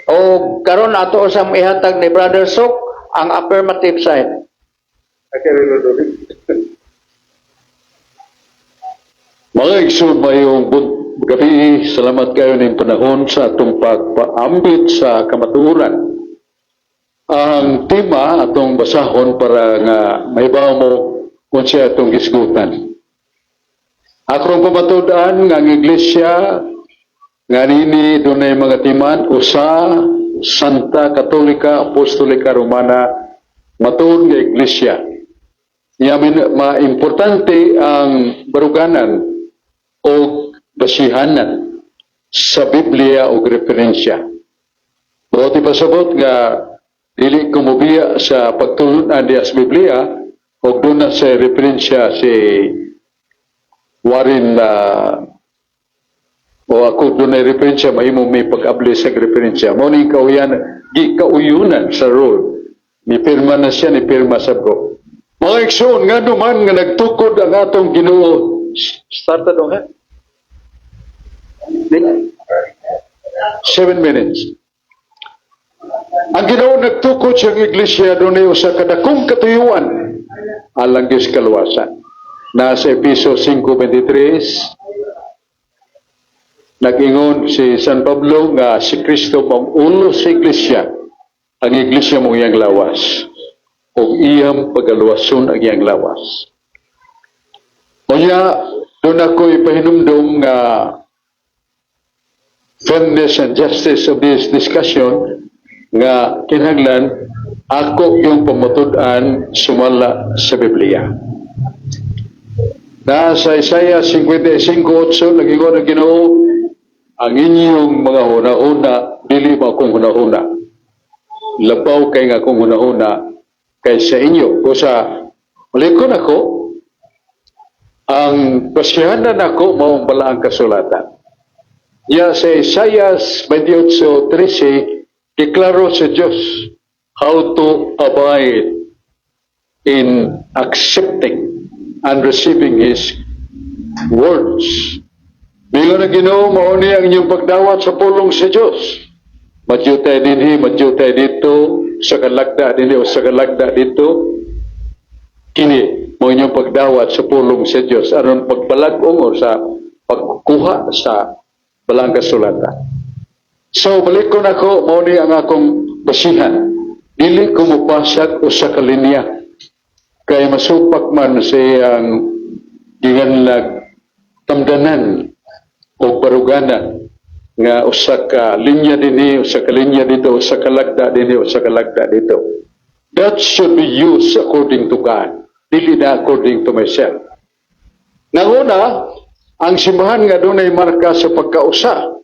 O karon ato sa ihatag ni Brother Sok ang affirmative side. Mga igsoon, mayong gabi, salamat kayo ng panahon sa atong pagpaambit sa kamatuoran. Ang tema atong basahon para nga mahibaw mo kung siya atong gisgutan. Akong pamatudan nga ang iglesia nga nini dunay mga timan usa Santa Katolika Apostolika Romana matuod nga iglesia. Yamin maimportante ang baruganan o basihanan sa Biblia o referensya. Buti pasabot nga dili kumubiya sa pagtulunan diya sa Biblia o doon na sa referensya si Warren o ako doon na referensya mahimo may pag-abli sa referensya. Muna kauyunan sa role. Ni pirma na siya, ni pirma sa bro. Mga iksoon, nga duman nga nagtukod ang atong Ginoo. Start na doon, ha? 7 minutes. Ang Ginoo nagtukod sa iglesia doon ay usa kadakong katuyuan alang Diyos kaluwasan. Nasa Episo 5:23, nag-ingon si San Pablo nga si Kristo pang-ulo sa iglesia, ang iglesia mong iyang lawas o iyang pagaluwason ang iyang lawas. O niya, doon ako ipahinumdum nga fairness and justice of this discussion nga kinahanglan ako yung pamatud-an sumala sa Biblia. Nasa Isaiah 55:8 nag-ingon ang Ginoo, ang inyong mga huna-huna dili ba akong huna-huna. Labaw kay nga akong huna-huna kay sa inyo. O sa malikon ako, ang basihanan ako maong balaang kasulatan. Ya sa Isaiah 28:13 deklaro sa Diyos how to abide in accepting and receiving His words. Bilang na Ginoo, mauni ang inyong pagdawat sa pulong sa Diyos. Madyo tayo dinhi, madyo tayo dito, sa kalagda dinhi o sa kalagda dito. Kini, mo inyong pagdawat sa pulong sa Diyos. Aron pagbalagong o sa pagkuha sa balang kasulatan. So, balik ko na ko, mauni ang akong basihan. Dili ko mupasag o sa kalinya. Kaya masupak man siyang ginganlag tamdanan o baruganan nga usa ka linya dinhi, usa ka linya dito, usa ka lagda dinhi, usa ka lagda dito. That should be used according to God, dili na according to myself. Nanguna, ang simbahan nga doon ay marka sa pagkausa.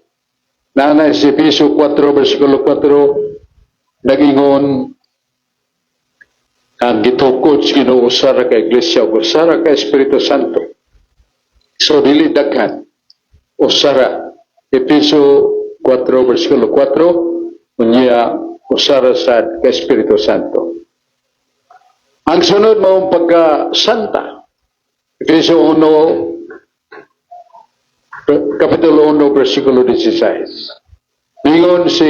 Nanay si Episo 4, versikulo 4, nag-ingon, ang gitukod sa Ginoo usara ka iglesia o usara ka Espiritu Santo. So dili daghan usara Episo 4 versikulo 4 unya usara sa Espiritu Santo. Ang sunod mao pagka-santa. Episo 1 kapitulo 1 versikulo 16. Ingon si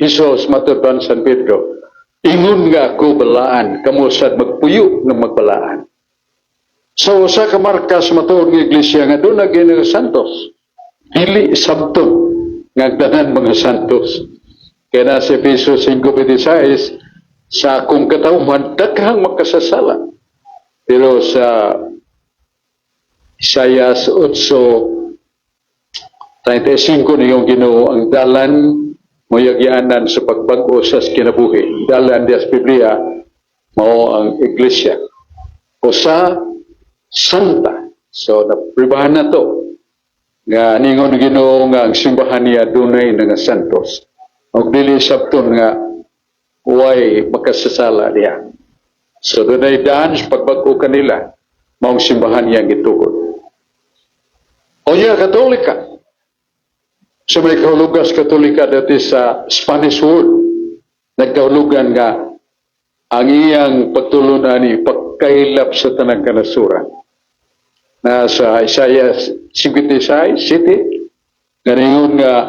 Jesus matuban San Pedro, ingon nga ako balaan, kamusad magpuyo ng magbalaan. So, sa kamarkas matuod ng iglesia nga doon na mga santos. Dili sabton nga agdanan mga santos. Kaya na sa Episo 5:26, sa akong katauhan, daghang makasasala. Pero sa Isaiah 8:35 niyong Ginoo ang dalan moyagyanan sa pagbago sa kinabuhi. Dalan diya sa Biblia, mao ang iglesia. O sa santa. So, napribahan na to. Nga ningon Ginoo nga ang simbahan niya dunay nga santos. O dili sabton nga way makasasala niya. So, dunay daan sa pagbago kanila, maong simbahan niya gitukod. O niya, Katolika. Sa may kahulugan sa Katolika dati sa Spanish word, nagkahulugan nga ang iyang pagtulunan ni pagkailap sa tanang kanasuran. Na sa Isaiah 56, ganingon nga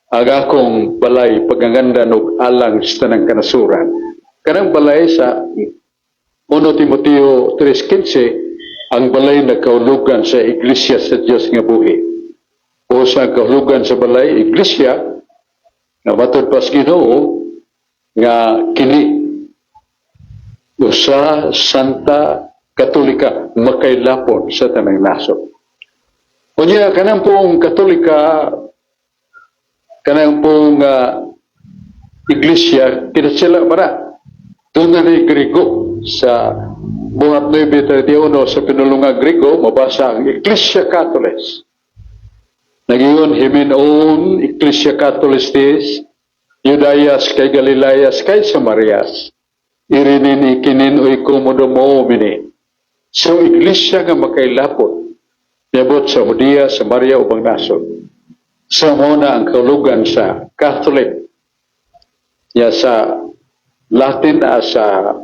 ang akong balay pagangandan og alang sa tanang kanasuran. Kanang balay sa 1 Timoteo 3:15, ang balay nagkahulugan sa Iglesia sa Dios nga buhi. O sa kahulugan sa balay Iglesia na matod pas Ginoo nga kini usa Santa Katolika makailapon sa tanang nasod. Unya kanang pong Katolika, kanang pong Iglesia, kinasila para doon na ni Grigo sa buhat 9:31 sa pinulungang Grigo, mabasa ang Iglesia Catholis. Nagiyon himenon Iglesia Catholistis, Judayas kay Galilayas kay Samarias, irinin ikinin o ikomodomo mini. So Iglesia nga makailapon, nabot sa Judea, Samaria ubang nasod. Sa muna ang kahulugan sa Catholic, ya sa Latin sa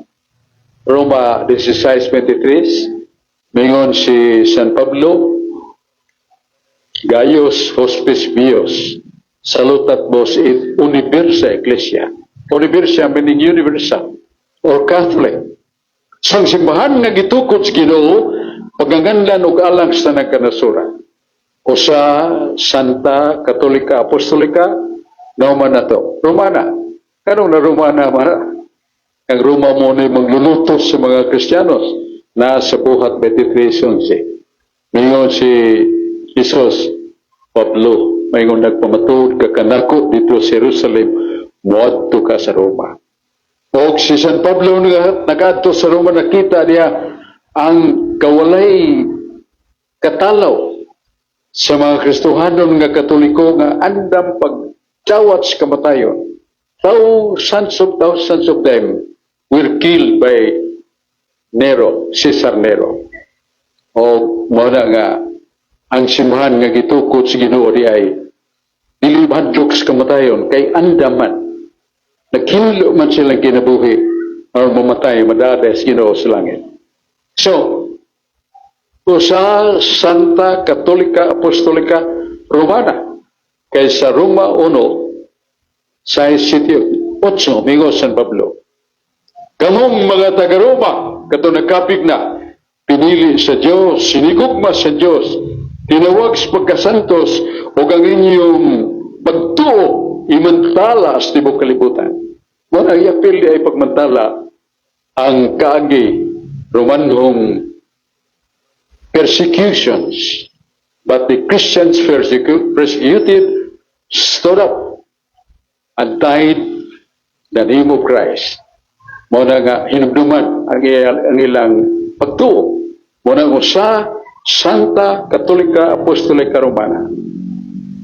Roma 16:23, mingon si San Pablo, Gaius Hospes Bios, salutat vos et universa Ecclesia. Universa meaning universal or Catholic. Sang simbahan nga gitukod sa Ginoo, paganganlan og alang sa tanang kanasuran. O sa Santa Katolika Apostolika, nauman na to. Romana. Kanong na Romana man? Ang Roma mo na maglulutos sa mga Kristiyanos na sa buhat 23:11. Ngayon si Jesus, Pablo, mayroon nagpamatud ka kanako dito sa Jerusalem, muadto ka sa Roma. O si San Pablo nagadto sa Roma, nakita niya ang kawalay katalaw sa mga Kristohanon nga Katoliko nga andam pagtawat sa kamatayon. Thousands of them were killed by Nero, Caesar Nero. O muna nga ang simbahan nga gitukod sa Ginoo di ay dili mahadlok sa kamatayon kay andaman naghinlo man silang kinabuhi o mamatay madaday sa Ginoo sa langit. So sa Santa Katolika Apostolika Romana kaysa Roma 1 sa sitio 8 mingo San Pablo. Kamong mga taga-Roma kato nagkapig na pinili sa Dios, sinigugma sa Dios, tinawag sa pagkasantos o ang inyong pagtuo imantala sa tibok kalibutan. Wala iapil ay pagmantala ang kaagi Romanhong persecutions, but the Christians persecuted stood up and died the name of Christ. Muna nga hinumduman ang ilang pagtuo. Muna nga sa Santa Katolika Apostolika Romana.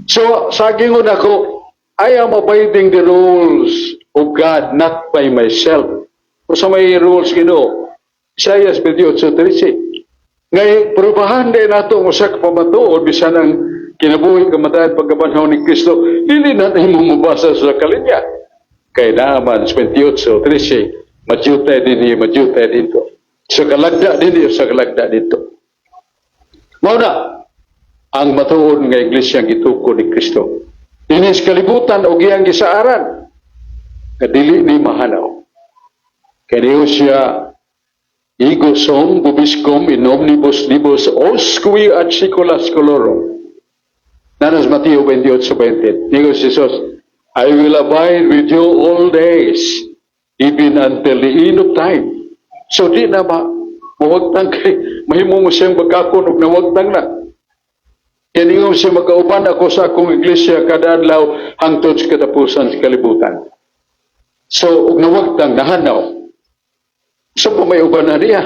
So, sa gingon ako, I am abiding the rules of God, not by myself. O sa may rules Ginoo, Isaiah 28:13. Ngay perubahan din nato mo sa kapamatuod bisan ang kinabuhi kamatayan pagkabanhaw ni Kristo, dili natin mumubasa sa kalinya. Kay naman 28:13, majutay dito. Sa kalagda dito. Mauna, ang matuod nga iglesia gitukod ni Kristo. Dinis kalibutan o giyang gisaaran, kadili ni mahanaw. Kaniyo siya, Ego sum bubiscum in omnibus libus oscui ad secula scolorum. Nanas Mateo 28:20. Digo Jesus, I will abide with you all days, even until the end of time. So di na mawagtang kay, mahimo mo siyang magkakon og nawagtang na. Kaningong siya magkauban ako sa akong iglesia kada adlaw hangtod sa katapusan sa kalibutan. So, og nawagtang nahanaw. So, may uban na niya.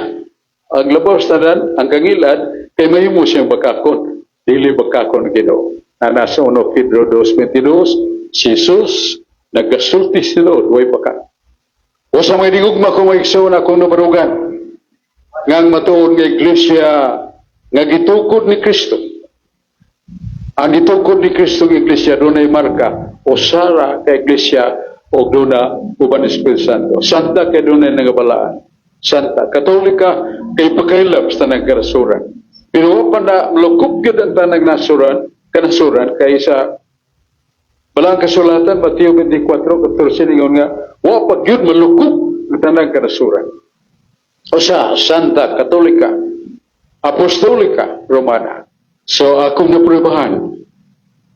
Ang labos na dan, ang kangilad, kay mahimo siyang magkakon. Dili magkakon Ginoo. Na nasa 1 Pedro 2:22, si Jesus, nagkasulti si Lord, way baka. O sa may digugma kung may iksaon akong nabarugan, ngang matuon nga iglesia, nga gitukod ni Kristo. Ang gitukod ni Kristo ng iglesia, doon ay marka, o sara ka iglesia, o doon na uban Espiritu Santo. Santa kay doon ay nangabalaan. Santa, Katolika, kay pakailap sa tanang kanasuran. Pero pa na, lukup yun ang tanang kanasuran, kay sa Balang kasulatan Mateo 24:14 ingon nga wa pa gyud malukop ang tanang kanasuran. Usa Santa Katolika, Apostolika Romana. So akong naprubahan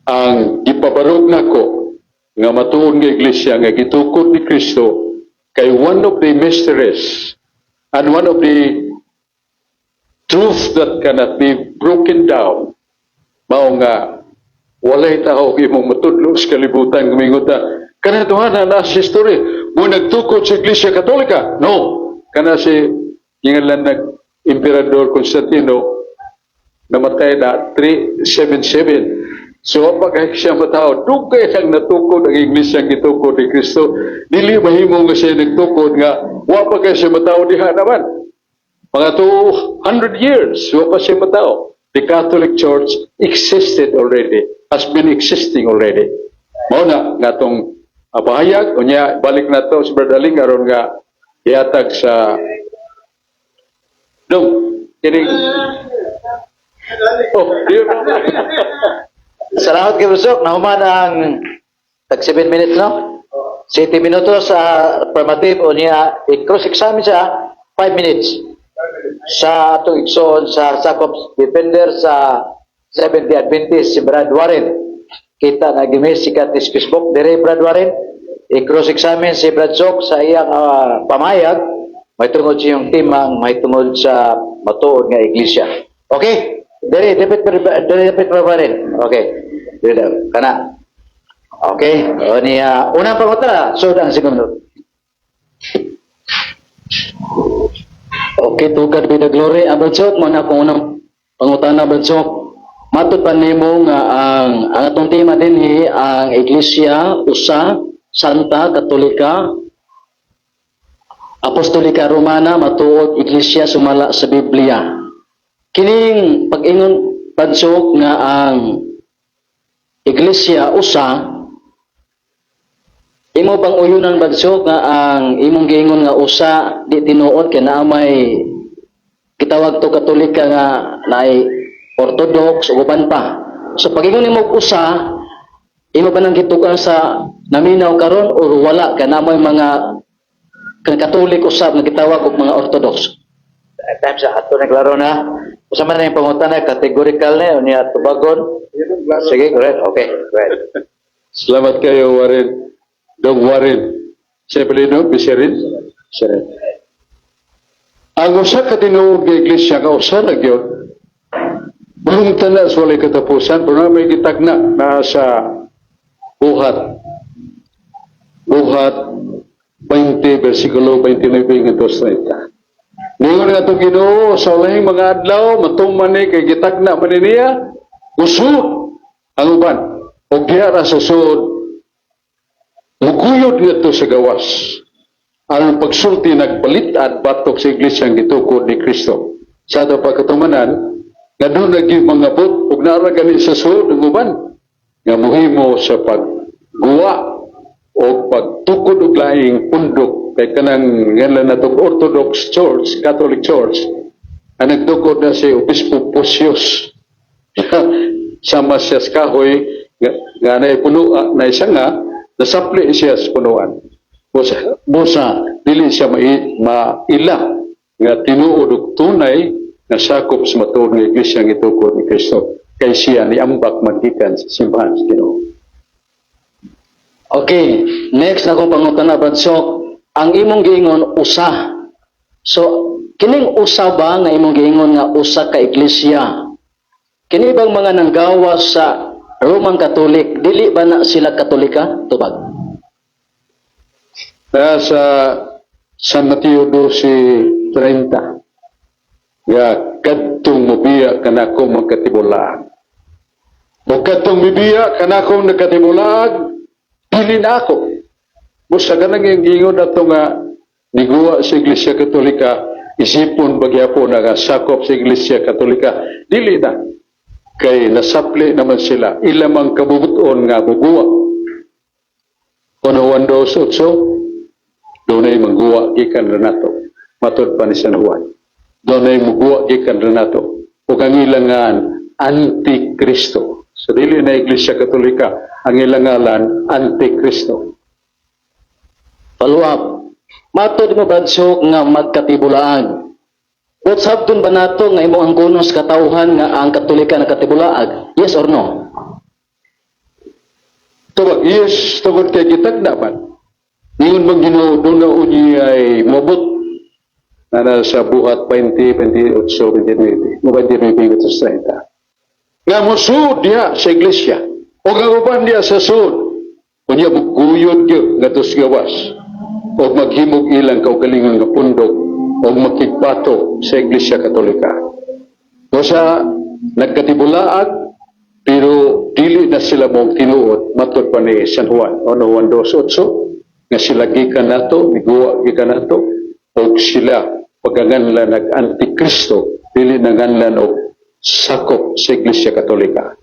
ang gipabarog nako nga matuon nga iglesia nga gitukod ni Kristo kay one of the mysteries and one of the truth that cannot be broken down mao nga walay tao imong matudlo sa kalibutan gumingon ta kana tuhanan na sa history mo nagtukod sa Iglesia Katolika no kana si gingalan nag Emperador Constantino namatay na 377 so pag siya matao dugay sang natukod ang Iglesia gitukod ni Kristo dili mahimo nga siya nagtukod nga wa pa kay siya matao diha naman mga 200 years wa pa siya matao. The Catholic Church existed already, has been existing already. Mao na natong pahayag unya balik nato sa Bradaling aron nga ihatag sa kini Salamat kay Brusok. Nahuman ang tag 7 minutes, no? 7 minutos sa affirmative o niya i-cross-examine siya 5 minutes. Sa atong igsoon sa Sakop Defender sa 70 Adventist si Brad Warren. Kita na gimis sikat ni Facebook dire Brad Warren. I-cross-examine si Brad Sok sa iyang pamayag. May tungod siyang timang, may tungod sa matuod nga iglesia. Okay? Dire David Warren. Okay. Dire kana. Okay? O niya unang pangutana, so ang segundo. Okay, tugad with the glory. Abradsok, mo na kung unang pangutana, Abradsok. Matod pa nimo nga ang atong tema din ang Iglesia, usa, Santa, Katolika, Apostolika Romana, matuod Iglesia sumala sa Biblia. Kining pag-ingon, Abradsok, nga ang Iglesia, usa, imo bang uyunan Badsok nga ang imong giingon nga usa di tinuod kay naa may gitawag to Katolika nga naay Orthodox ug uban pa. So pag-ingon nimo usa, imo ba nang gitukan sa naminaw karon o wala kay naa may mga Katolik usab nga gitawag og mga Orthodox? Time sa ato naglaro na. Usa man na yung pangutana categorical na unya tubagon. Sige, correct. Okay, right. Salamat kayo Warren. Dong Warren. Siya palino, Bisirin. Ang usa ka tinuod nga iglesia nga usa ra gyud. Bulong tanan sa walay katapusan, pero may gitagna na sa buhat. Buhat 20 versikulo 29 ngadto sa 30. Ningon nga itong Ginoo sa walay mga adlaw, matuman ni kay gitagna man niya, usod ang uban. O giyara sa suod, muguyod nito sa gawas. Ang pagsulti nagpalit at batok sa iglesia ang gitukod ni Kristo. Sa ato pagkatumanan, nga doon naging mga bot, ug naragani sa suod ng uban, nga muhimo sa pagguwa o pagtukod og laing pundok kay kanang ngalan natong Orthodox Church, Catholic Church, ang nagtukod na si Obispo Posios. Sama siya sa kahoy, nga na puno na isa nga, nasapli siya sa punuan. Busa, dili siya maila nga tinuod og tunay nga sakop sa matuod nga iglesia nga itukod ni Kristo. Kay siya ni ambak magikan sa simbahan sa Ginoo. Okay, next na kong pangutana, Badsok. Ang imong giingon usa. So, kining usa ba nga imong giingon nga usa ka iglesia? Kini bang mga nanggawa sa Roman Catholic, dili ba na sila Katolika? Tubag. Sa San Mateo 12:30, nga kadtong mubiya kanako magkatibulaan. O kadtong mibiya kanako nagkatibulaan, dili na ako. Busa ganang yung gingon na ito nga niguwa sa Iglesia Katolika, isipon bagyapon nga sakop sa Iglesia Katolika, dili na. Kay nasapli naman sila, ilamang kabubuton nga buguwa. Kuno 1:8, doon ay magguwa gikan Renato. Matod pa ni San Juan. Doon ay magguwa gikan Renato. O kang ilangan, Antikristo. So dili na Iglesia Katolika ang ilang ngalan Antikristo. Follow up. Matod mo Bradsok nga magkatibulaag. What's hapton ba nato nga imo ang kunos katawhan nga ang Katolika nagkatibulaag? Yes or no? Tawag, yes, tawag kay kitag naman. Ngayon bang Ginoo doon na uni ay mabot na nasa buhat 20, 28, 29, 29, nga musud diya sa iglesia o nga uban diya sa sud kunya buguyod gyud ngadto sa gawas o maghimog ilang kaugalingon nga pundok o makigpato sa Iglesia Katolika. O sa nagkatibulaag pero dili na sila mong tinuod matod pa ni San Juan o no Juan 2:8 nga sila gikan nato miguwa gikan nato o sila pagkanganlan nag-antikristo dili nanganlan og sakop sa Iglesia Katolika.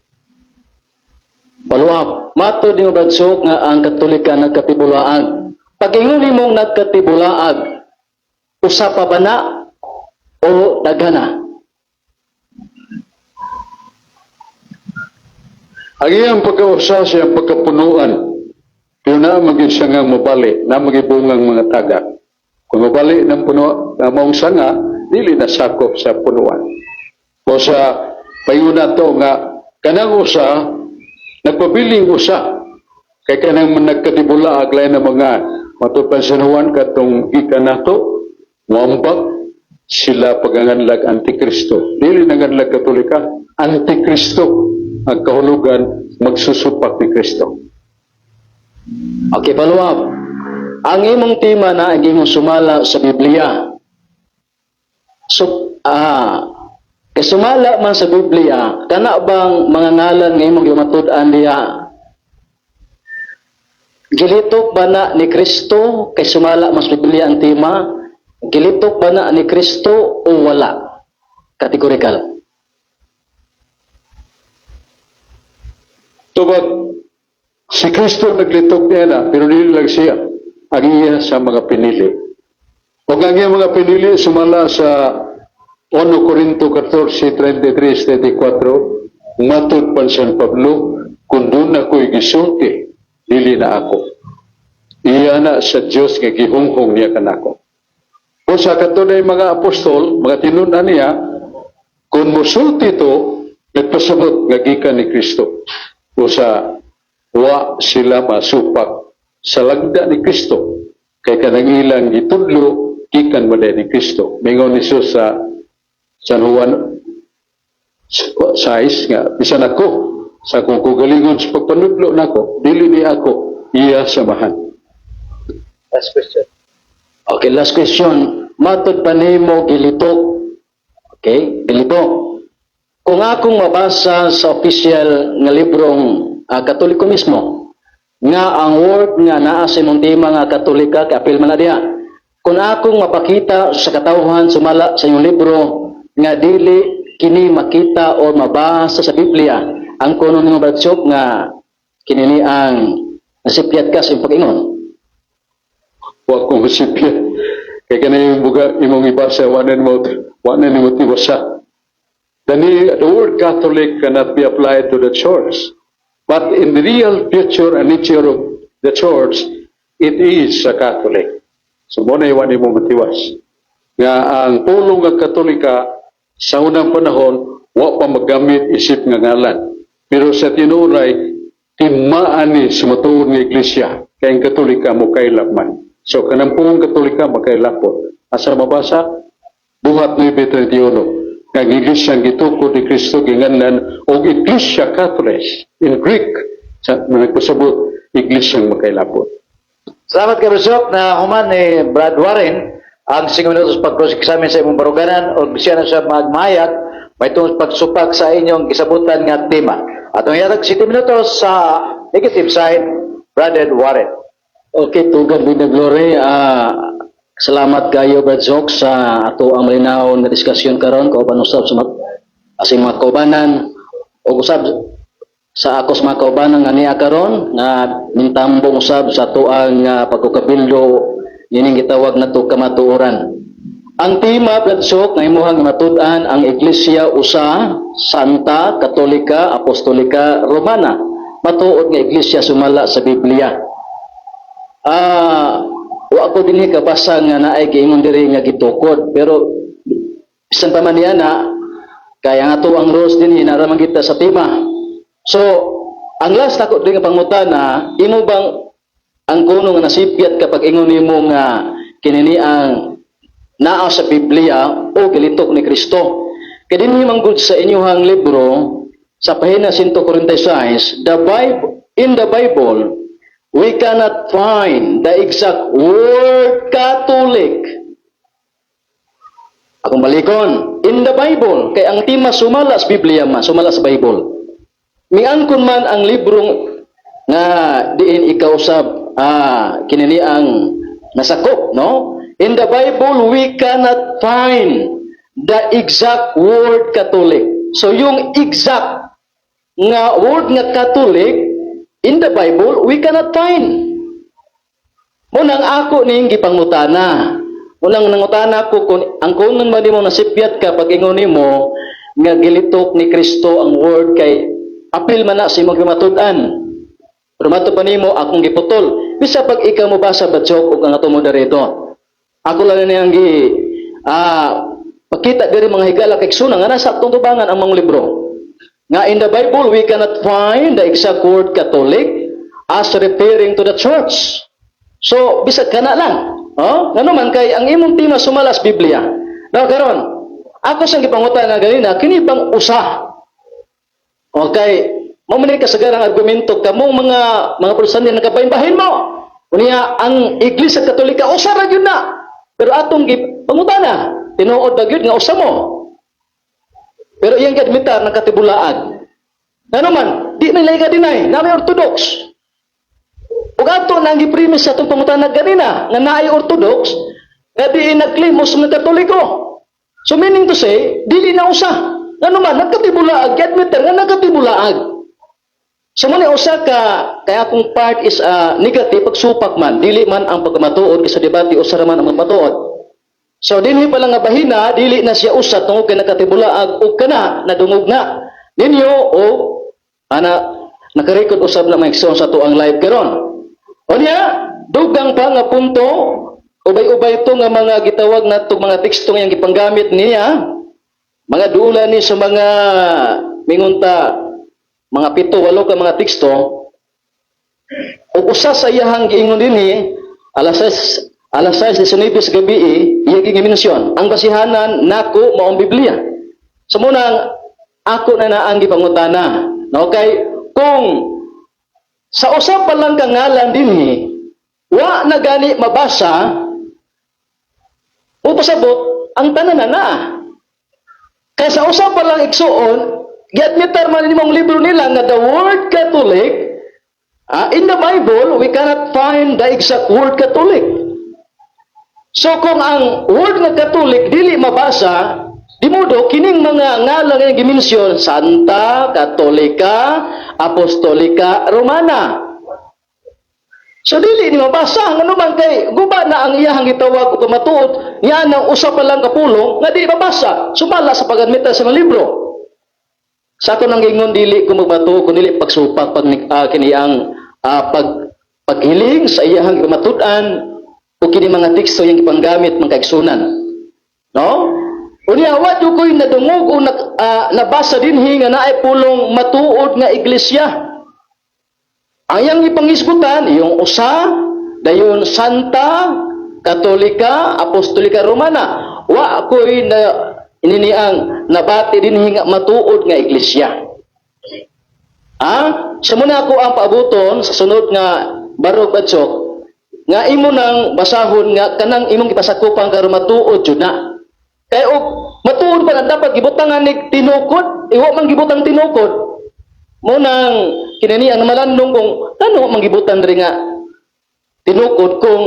Follow up. Matod mo Bradsok nga ang Katolika nagkatibulaag. Pag inguli mong nagkatibulaag, usa pa ba na o daghana? Ang iyang pagkausa siya pagkapunuan pero na maging sanga mabali na magibungang mga taga. Kung mabali ng puno na maong sanga, dili na sakop sa punuan. O sa payuna to nga kanang usa nagpabiling usa kay kanang nagkatibulaag lain na mga matupad San Juan katong gikan nato muambak sila paganganlag Antikristo dili nanganlag Katolika Antikristo ang kahulugan magsusupak ni Kristo. Okay, follow up. Ang imong tema na ang imong sumala sa Biblia. So, kay sumala man sa Biblia, kana bang mga ngalan nga imong gimatud-an diha? Gilitok ba na ni Kristo kay sumala man sa Biblia ang tema? Gilitok ba na ni Kristo o wala? Categorical. Tubag si Kristo naglitok niya na pero dili lang siya ang iya sa mga pinili. O ang iya mga pinili sumala sa 1 Corinto 14:33-34 matod pa San Pablo kung doon ako'y gisulti dili na ako iya na sa Diyos nga gihunghong niya kanako. O sa katunay mga apostol mga tinunan niya kung musulti ito nagpasabot nga gikan ni Kristo o sa wa sila masupak sa lagda ni Kristo kay kanang ilang gitudlo gikan man ni Kristo. Mingon ni Jesus sa San Juan 6 nga bisan ako sa kung kugalingon sa pagpanudlo nako dili ni ako iya samahan. Last question. Okay, last question. Matod pa nimo gilitok. Okay, gilitok. Kung akong mabasa sa official nga librong Katoliko mismo, nga ang word nga naa sa imong tema nga Katolika, kapil man na diha. Kung akong mapakita sa katawhan sumala sa inyong libro, nga dili kini makita o mabasa sa Biblia, ang kuno nimo Bradsok nga kini ang nasipyat ka sa imong pag-ingon. Wa kong masipya kay kanay buga imong ibasa wa na nimo tiwasa. The word Catholic cannot be applied to the church. But in the real future and nature of the church, it is a Catholic. So muna iwan mo matiwas. Nga ang pulong ng Katolika sa unang panahon, wa pa magamit isip nga ngalan. Pero sa tinuray, timaan ni sa matuod ng Iglesia, kaya ang Katolika mo kailap man. So kanang pulong Katolika makailapot. Asa mabasa? Buhat 9:31. Ang Iglesia gitukod ni Kristo ginganlan o Iglesia Catholic in Greek sa nagpasabot Iglesia makailapot. Salamat kay Bradsok na human ni Brad Warren ang 5 minutos pag-cross-examine sa imong baruganan o siya na siya magmayag may tungkol pagsupak sa inyong gisabutan nga tema. At ang yatag 7 minutos sa negative side, Brad Warren. Okay, tugad with the glory. Salamat kayo Bradsok sa ato ang malinaw na diskusyon karon kauban usab sa asing mga kaubanan o usab sa akos mga kaubanan nga niya karon nga mintambong usab sa ato ang pagkukabildo ining gitawag nato kamatuoran. Ang tema Bradsok nga imuhang matud-an ang Iglesia usa, Santa, Katolika, Apostolika, Romana. Matuod nga Iglesia sumala sa Biblia. Wa ko dinhi kabasa nga naay giingon diri nga gitukod, pero bisan pa man niya na kaya nga to ang rules dinhi naraman kita sa tema. So, ang last ako din nga pangutana, imo bang ang kuno nga nasipyat kapag ingon nimo nga kinini ang naa sa Biblia o gilitok ni Kristo? Kaya dinhi manggod sa inyong libro sa pahina 146, in the Bible, we cannot find the exact word Catholic. Akong balikon, in the Bible, kay ang tema sumala sa Biblia sumala sa Bible. Miangkon man ang librong nga diin ikaw sab kinini ang nasakop, no? In the Bible, we cannot find the exact word Catholic. So yung exact nga word nga Catholic in the Bible, we cannot find. Munang ako ning gipangutana. Munang nangutana ko kung ang kunon man nimo nasipyat ka pag ingon nimo nga gilitok ni Kristo ang word kay apil man na sa imong gimatud-an. Pero mato pa nimo akong giputol. Bisa pag ikaw mo basa Bradsok ug ang ato moderador. Ako lang niyang pakita diri mga higala kay suna nga nasa atong tubangan ang mga libro. Nga in the Bible we cannot find the exact word Catholic as referring to the church. So bisag kana lang. Ngano man kay ang imong tema sumalas Biblia. Now karon, ako sang gipangutan nga ganina kini bang usa? Okay, mo man ni kasagarang argumento kamong mga protestante nakabahin mo. Unya ang Iglesia Katolika usa ra gyud na. Pero atong gipangutana, tinuod ba gyud nga usa mo? Pero iyang admitar nakatibulaag. Ano man, di na ilayga dinay, na may Orthodox. Ug ato nang gipremise sa atong pangutana ganina, nga naay Orthodox, nga di nag-claim mo sa Katoliko. So meaning to say, dili na usa. Ano man, nagkatibulaag, admitar nga nagkatibulaag. So muna usa ka, kaya akong part is negative, pagsupak man, dili man ang pagmatuod, isa debate, usa raman ang magmatuod. So dinhi pa lang nga bahina, dili na siya usa tungod kay nakatibulaag o kana nadungog na. Ninyo o nakarecord usab na maikson sa tuang live karon. Unya, dugang pa nga punto, ubay-ubay to nga mga gitawag nato mga teksto nga yang gipanggamit niya. Mga duula ni sa mga mingunta mga 7-8 ka mga teksto. Ug usa sa iyahang giingon dinhi alas 6:19 sa gabi iya gimensyon ang basihanan nako mao ang Biblia. So munang ako na naang gipangutana, no? Kay kung sa usa pa lang kangalan dinhi wa na gani mabasa o pasabot ang tanan na. Kaya sa usa pa lang igsuon giadmitar man nimong libro nila nga the word Catholic in the Bible we cannot find the exact word Catholic. So kung ang word nga Catholic dili mabasa, di modo kining mga ngalan nga gimensyon Santa, Katolika, Apostolika, Romana. So dili ni mabasa ngano man kay guba na ang iyahang gitawag og matuod nya nang usa pa lang kapulong nga di mabasa sumala sa pagadmita sa mga libro. Sa ako nang ingon dili ko magmatuod kun dili pagsupak pag kini ang paghiling sa iyahang matud-an o kini mga teksto yung ipanggamit mga kaigsunan. No? Unya, wa ko'y nadungog o nabasa dinhi nga naay pulong matuod nga iglesia. Ang yang ipangisgutan, yung usa, dayon Santa, Katolika, Apostolika, Romana. Wa ko'y ininiang nabati dinhi nga matuod nga iglesia. So muna ako ang paabuton sa sunod nga barog Bradsok nga imo nang basahon nga kanang imong gipasakupan karon matuod jud na. Kay og matuod pa na dapat gibutangan ni tinukod, iwa man gibutang tinukod. Mo nang kinani ang malandong kung ano man gibutan diri nga tinukod kung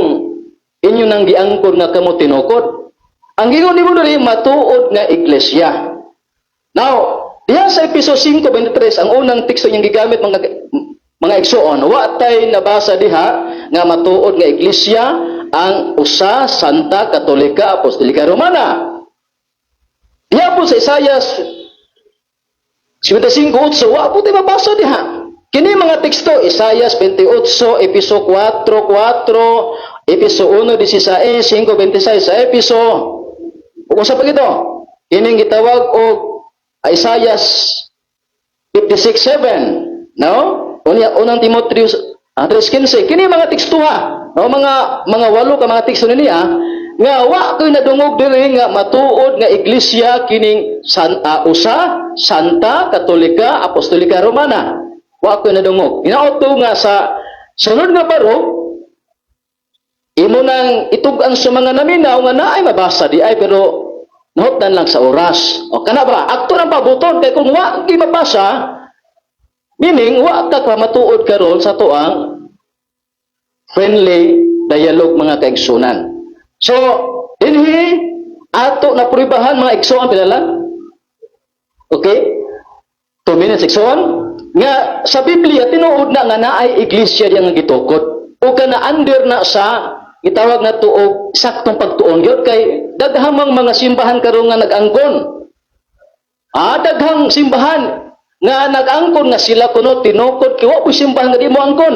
inyo nang giangkon nga kamo tinukod. Ang gingon nimo diri matuod nga iglesia. Now, diha sa Episo 5:23 ang unang teksto niyang gigamit mga igsoon, wa tay nabasa diha nga matuod nga iglesia ang usa Santa Katolika Apostolika Romana. Diya po sa Isaiah 55:8, wa po tayo mabasa diha. Kini mga teksto, Isaiah 28, Episo 4:4, Episo 1:16, 5:26 sa Episo. Usa pa gito. Kining gitawag og Isaiah 56:7, no? Unang Timoteus 3:15. Kini mga teksto ha. No, mga walo ka mga teksto niya nga wa koy nadungog diri nga matuod nga iglesia kining usa Santa Katolika Apostolika Romana. Wa koy nadungog. Inaoto nga sa sunod nga baro imo nang itug-an sa mga naminaw nga naay mabasa di ay pero nahutdan lang sa oras. O kana ba? Akto ng pabuton kay kung wa gi mabasa, meaning wa ka matuod karon sa tuang friendly dialogue mga kaigsunan. So, dinhi ato na prubahan mga igsoon pinala. Okay? 2 minutes igsoon nga sa Biblia tinuod na nga naay iglesia diya nga gitukod. O kana under na sa gitawag na tuog saktong pagtuon gyud kay daghamang mga simbahan karon nga nag-angkon. Daghang simbahan nga nag-angkon nga sila kuno tinukod kay wa po simbahan nga di mo angkon.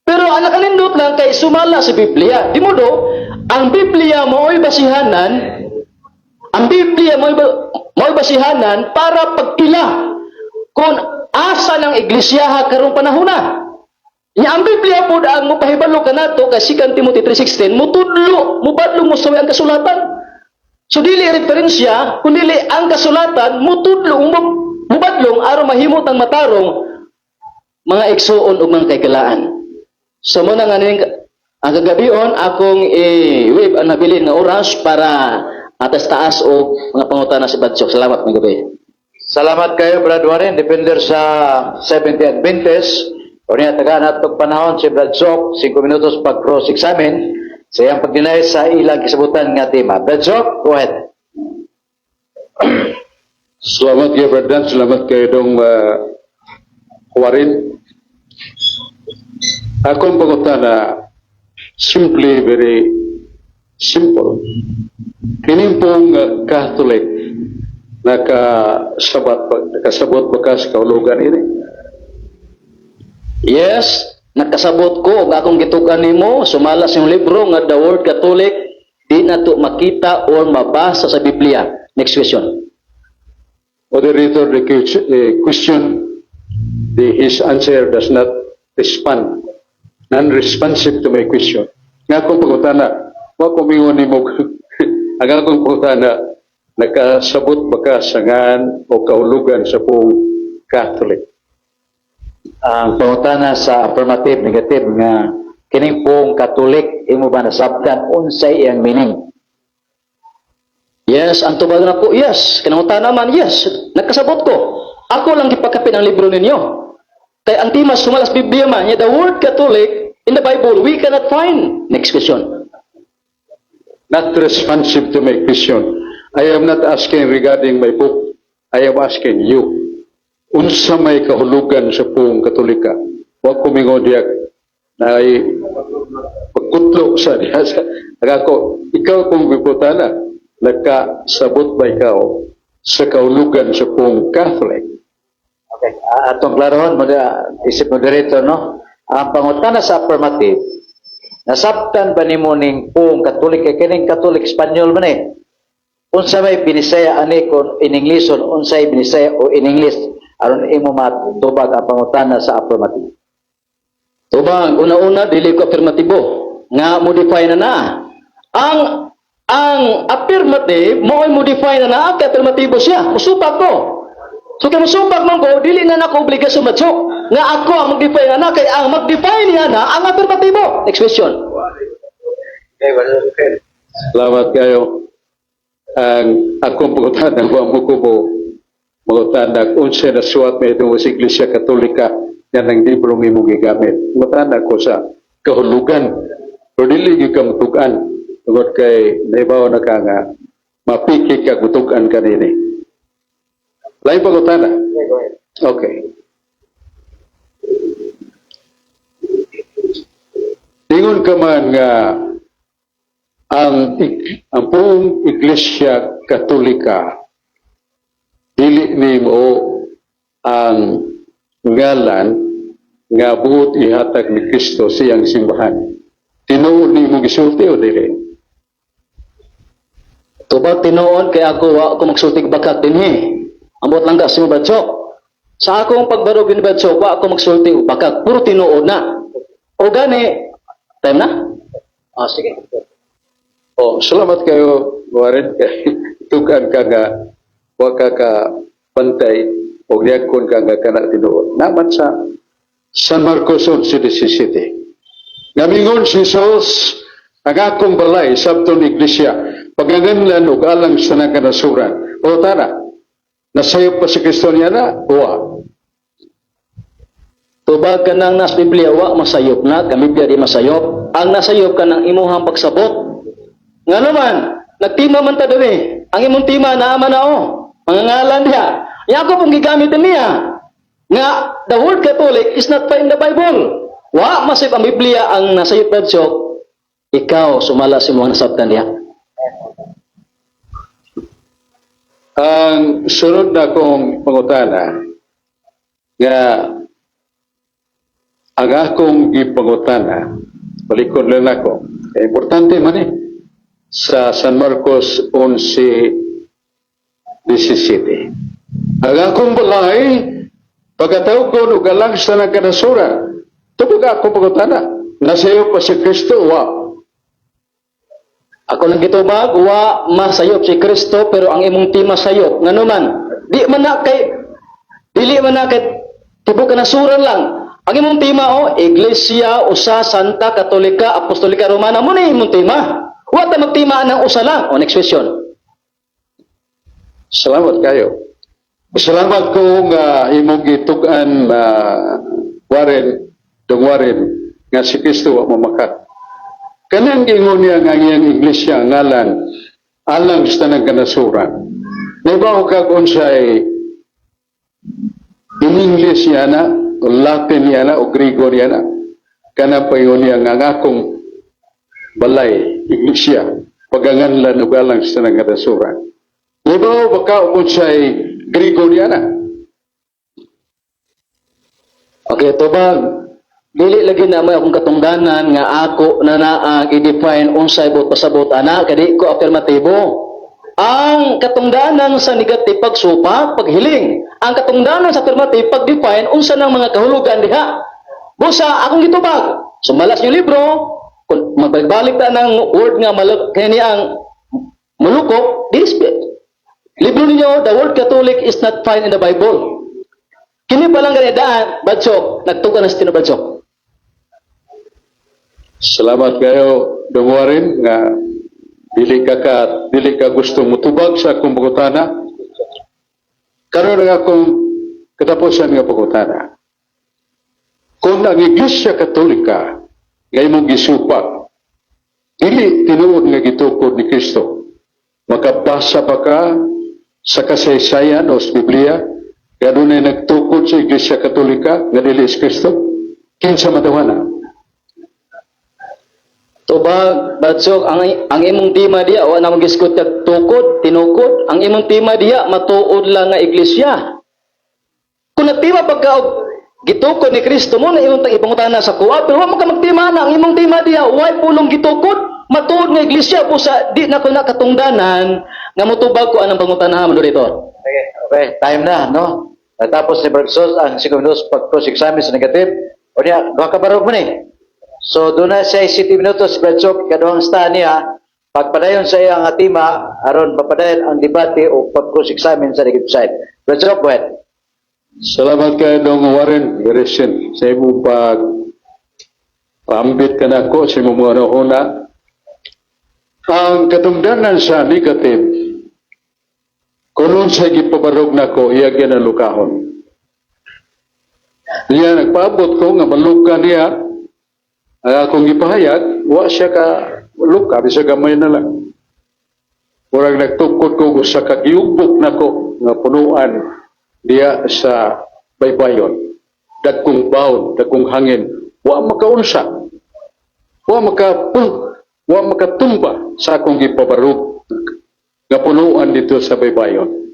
Pero ang nakalindot lang kay sumala sa Biblia. Di mo do, ang Biblia mo'y basihanan, mo'y basihanan para pagpila kung asa ng iglesia karong panahon na. Ang Biblia po ang mupahibalo ka nato kay 2 Timothy 3:16, mubadlong mo sa ang kasulatan. So dili referensya, kun dili ang kasulatan, mubadlong aron mahimot ang matarong mga igsuon ug mga kaykalaan. So mo na nga ang kagabion akong i-wave ang nabilin nga oras para atas taas o mga pangutana sa Badsok. Salamat mga gabi. Salamat kayo, Brad Warren, depender sa 70 Adventist. O niya, tagaan atong panahon si Brad Sok, 5 minutos pag cross-examine sa iyang pagdinay sa ilang kisabutan nga tema. Brad Sok, go ahead. Salamat kayo, Brad Dan. Salamat kayo dong Warren. Akong pangutana, simply, very simple. Kining pong Catholic, nakasabot ba ka sa kahulugan ini? Yes, nakasabot ko ug akong gitukan nimo sumalas yung libro nga The Word Catholic di nato makita or mabasa sa Biblia. Next question. Moderator, the question, his answer does not respond. Non-responsive to my question. Nga akong pagkutana, wa ko mingon ni mo, ang akong pagkutana, nakasabot ba ka sa ngan o kahulugan sa pong Catholic? Ang pangutana sa affirmative, negative nga kining pong Katolik imo ba nasabtan unsay iyang meaning? Yes, ang tubag na po, yes. Kinangutan naman, yes. Nakasabot ko. Ako lang gipakapin ang libro ninyo. Kaya ang timas sumalas Biblia man, the word Catholic in the Bible, we cannot find. Next question. Not responsive to my question. I am not asking regarding my book. I am asking you. Unsa may kahulugan sa pong Katolika? Huwag kumingon diya na ay pagkutlo sa diya. Ako, ikaw kung biputana, nakasabot ba ikaw sa kahulugan sa pong Catholic? Okay, atong klarohon, isip moderator, no? Ang pangutana sa affirmative, nasabtan ba nimo ning pong Katolik kay kining Katolik Espanyol man eh? Unsa may binisaya ani kon in English unsay binisaya o in English aron imo matubag ang pangutana sa affirmative. Tubag, una-una, dili ko affirmatibo. Nga, modify na. Ang affirmative, mo'y modify na kay affirmatibo siya. Musubag ko. So kung musubag man ko, dili na nako obligasyon matsok. Nga ako ang mag-defy na kay ang mag-defy niya na ang affirmatibo. Next question. Salamat kayo. Ang akong pagkutana mo ko po pagkutana unsa na suwat may itong sa Iglesia Katolika yan ang librong imong gigamit. Pagkutana ko sa kahulugan pero dili gyud ka mutugan tungod kay naibaw na ka nga mapiki ka gutugan kanini. Lain pagkutana? Okay. Ingon ka man nga ang buong Iglesia Katolika dili nimo ang ngalan nga buot ihatag ni Kristo siyang simbahan. Tinuod nimo gisulti o dili? Tubag tinuod kay ako wa ako magsultig bakat dinhi. Ambot lang ka si Badsok. Sa akong pagbarog ni Badsok, wa ako magsultig bakat. Puro tinuod na. O gani, time na? Sige. Oh, salamat kayo, Warren. Tukan ka nga, wa ka ka pantay, o niyagkon ka nga kana tinuod. Naman sa San Marcos 11:17. Ngamingon si Jesus, ang akong balay, sabton iglesia, paganganlan o alang sa nakanasuran. O tara, nasayop pa si Kristo niya na? Wa. Tubag ka ng nas Biblia, wa masayop na, kami di masayop. Ang nasayop ka ng imuhang pagsabot. Nga naman, nagtima man ta dali. Ang imong tima naaman na o. Mga ngalan diya. Yang ako pong gigamitin niya. Nga, the word Catholic is not found in the Bible. Wa masayop ang Biblia ang nasayop Badsok. Ikaw, sumala si mga nasabtan niya. Ang sunod na kong pangutana, nga ang akong gipangutana, balikon lang ako. Importante man sa San Marcos 11:17. Ang akong balay, pagkatawag ko o galang sa nagkanasuran, tubog akong pangutana, nasayo pa si Kristo, wa. Ako lang gitubag, wa masayop si Kristo pero ang imong tima sayop. Nga naman, dili man na kay tibok na suran lang. Ang imong tima Iglesia usa Santa Katolika Apostolika Romana mo na imong tima. Wa ta magtima ng usa lang. Next question. Salamat kayo. Salamat ko nga imong gitugan Warren, nga si Kristo wa mamakat. Kanang ingon niya nga iyang iglesia ngalan alang sa nagkanasuran. Naibaw ka kung siya'y in English niya na, o Latin niya na, o Grigo niya na. Kanang pa yun niya nga akong balay, iglesia, paganganlan o alang sa nagkanasuran. Naibaw ba ka kung siya'y Grigo niya na? Okay, tubag. Dili lagi na mo akong katungdanan nga ako na naang i-define unsay bot pasabot ana kadi ko afirmatibo. Ang katungdanan sa negative pagsupak, paghiling. Ang katungdanan sa affirmative pag-define unsa nang mga kahulugan diha. Busa akong gitubag. Sumalas yung libro, kung magbalik ta ng word nga kani ang mulukok, this libro ninyo, the word Catholic is not found in the Bible. Kini pa lang ganidaan, Badsok, nagtugan na sa Badsok. Salamat kayo, Dungwarin, nga dili ka gusto mutubag sa akong pagutana. Karon nga akong katapusan nga pagutana. Kung ang Iglesia Katolika nga imong gisupak, dili tinuod nga gitukod ni Kristo, makabasa pa ka sa kasaysayan o sa Biblia, gano'n ay nagtukod sa Iglesia Katolika nga dili is Kristo, kinsa matawana? Tubag, Badsok, ang imong tima diya, wa na magiskot kag tukod, tinukod. Ang imong tima diya, matuod lang nga iglesia. Kung nagtima pagka gitukod ni Kristo mo, na imong ipangutana sa kuwa, pero wa mo ka magtima na, ang imong tima diya, way pulong gitukod, matuod nga iglesia, pusa, di na ko nakatungdanan, nga mutubag ko anang pangutanahan mo dito. Okay, time na, no? Tapos ni Bergsos, ang 5 minutos pag-cross-examine sa negative. O niya, duha ka barog mo ni. So, doon na siya 7 minutos, Bergsos, kaduhang stand niya, pagpadayon sa iyang tima, aron papadayon ang debate o pag-cross-examine sa negative side. Bergsos, go ahead. Salamat kayo, Dong Warren, Geresin, sa imong pag-ambit ka na ko sa imong mga una. Ang katungdanan sa negative, kung sa gipabarog na ko, iyag yan ang lukahon. Niya, nagpaabot ko nga maluka niya, ang akong ipahayag, wa siya ka luka, bisa gamay na lang. Murag nagtukod ko sa kagiugbok na ko, nga punuan diya sa baybayon. Dagkong baon, dagkong hangin, wa makaunsa. Wa wa makatumba sa akong gipabarog nga punuan dito sa baybayon.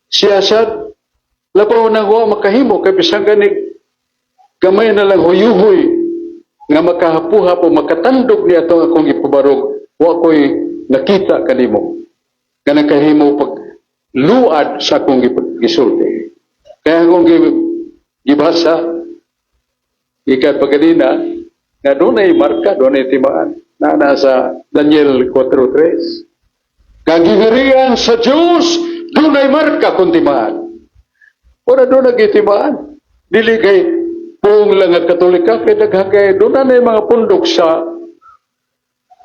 Siya sad labaw na wa makahimo kay bisag gani gamay na lang huyuhoy nga makahapuha po makatandog niya itong akong ipabarog wa ko'y nakita kanimo nga nakahimo pag luad sa akong gisulti. Kaya akong gibasa ikat pagkanina nga doon ay marka, doon ay timaan na nasa Daniel 4:3. Kagingarian sa Diyos doon ay marka kung timaan. Wala doon nagitimaan. Dili kay buong lang ang Katolika, kay daghagay doon na mga pundok sa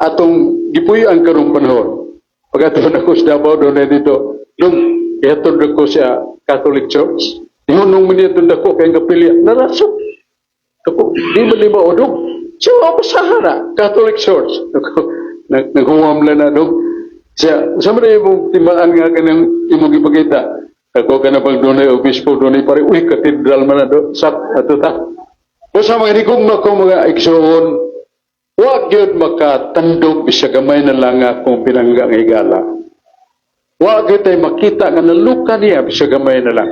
atong gipuyan karong panahon. Pagkatapos ako sa Davao, doon na dito, doon, ihatod ako sa Catholic Church. Nung minitod ako, kaya kapilya, narasok. Ako, di ba lima o doon? Siya ako sa hara, Catholic Church. Naghuwam lang na doon. Siya, sama na yung timaan nga kanang imong ipagkita. Ako ka na pang doon ay obispo, doon ay pare, uy, katedral man na doon, sak, ato ta. O sa mga hinikom na ko mga igsoon, huwag yun makatandog, bisa gamay na lang akong pinanggang igala. Huwag yun tayo makita nga naluka niya, bisa gamay na lang.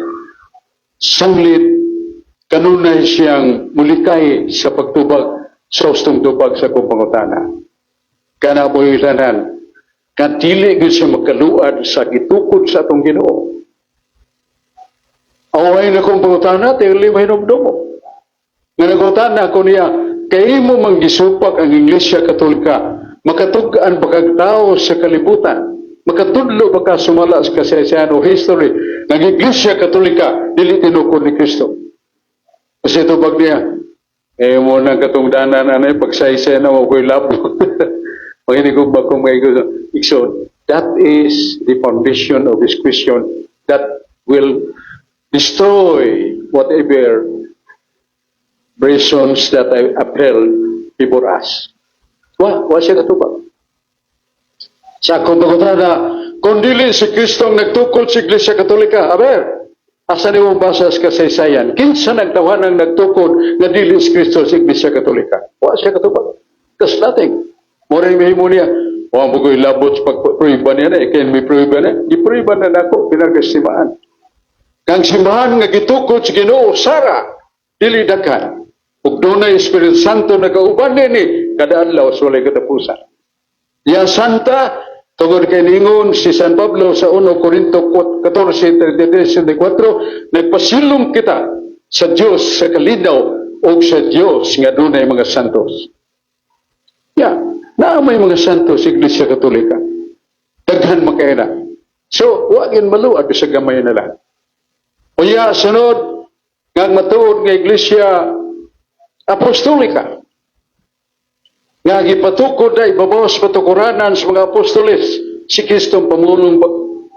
Sanglit, kanunay siyang mulikay sa pagtubag, sa ustong tubag sa kumpangutana. Kana po yung ilanan, katili yun siya makaluad sa gitukod sa atong Ginoo. Away na kong pangutana, tayo lima hinumdum mo. Nga nagutana ako niya, kay mo manggisupak ang Iglesia Katolika, makatugaan bakag tao sa kalibutan, makatudlo baka sumala sa kasaysayan o history ng Iglesia Katolika, dili tinukod ni Kristo. Kasi ito pag niya, mo nang katungdanan na pagsaysay na mo ko'y labo. Pag ko ba kung may ikson, that is the foundation of this question that will destroy whatever reasons that I upheld before us. Wa siya katubag. Sa akong pagkutana, kung dili si Kristo ang nagtukol sa Iglesia Katolika, aber, asa ni mong basa sa kasaysayan, kinsa nagtawan ang nagtukol na dili si Kristo sa Iglesia Katolika? Wa siya katubag. That's nothing. Moray may mo niya, wa mo ko'y labot sa pag-proiban niya na, ikin may proiban na, iproiban na nako, pinagkasimaan. Kang simbahan nga gitukod sa Ginoo Sara dili daghan ug dunay Espiritu Santo nagauban ni kada adlaw sa walay katapusan. Ya Santa tungod kay ningon si San Pablo sa 1 Corinto 14:33-34 nagpasilong kita sa Dios sa kalinaw ug sa Dios nga dunay mga santos. Ya, naa may mga santos sa Iglesia Katolika. Daghan makaina. So, wa gyud maluad sa gamay na lang. Unya, sunod, nga matuod nga Iglesia Apostolika. Nga gipatukod na ibabawas patukuranan sa mga apostoles si Kristong pamulong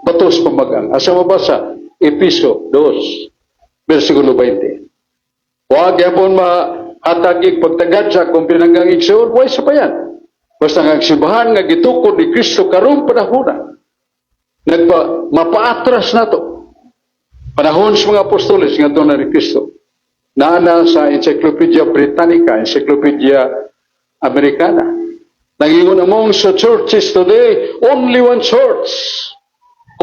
batos pamagang. Asa mabasa? Episo 2, versikulo 20. Huwag yapon mahatagig pagtagad sa kung pinanggang igsoon, huwag sa payan. Basta nga simbahan nga gitukod ni Kristo karong panahon mapaatras na to. Panahon sa mga apostoles nga doon na ni Kristo. Naana sa Encyclopedia Britannica, Encyclopedia Americana. Nangingon among sa churches today, only one church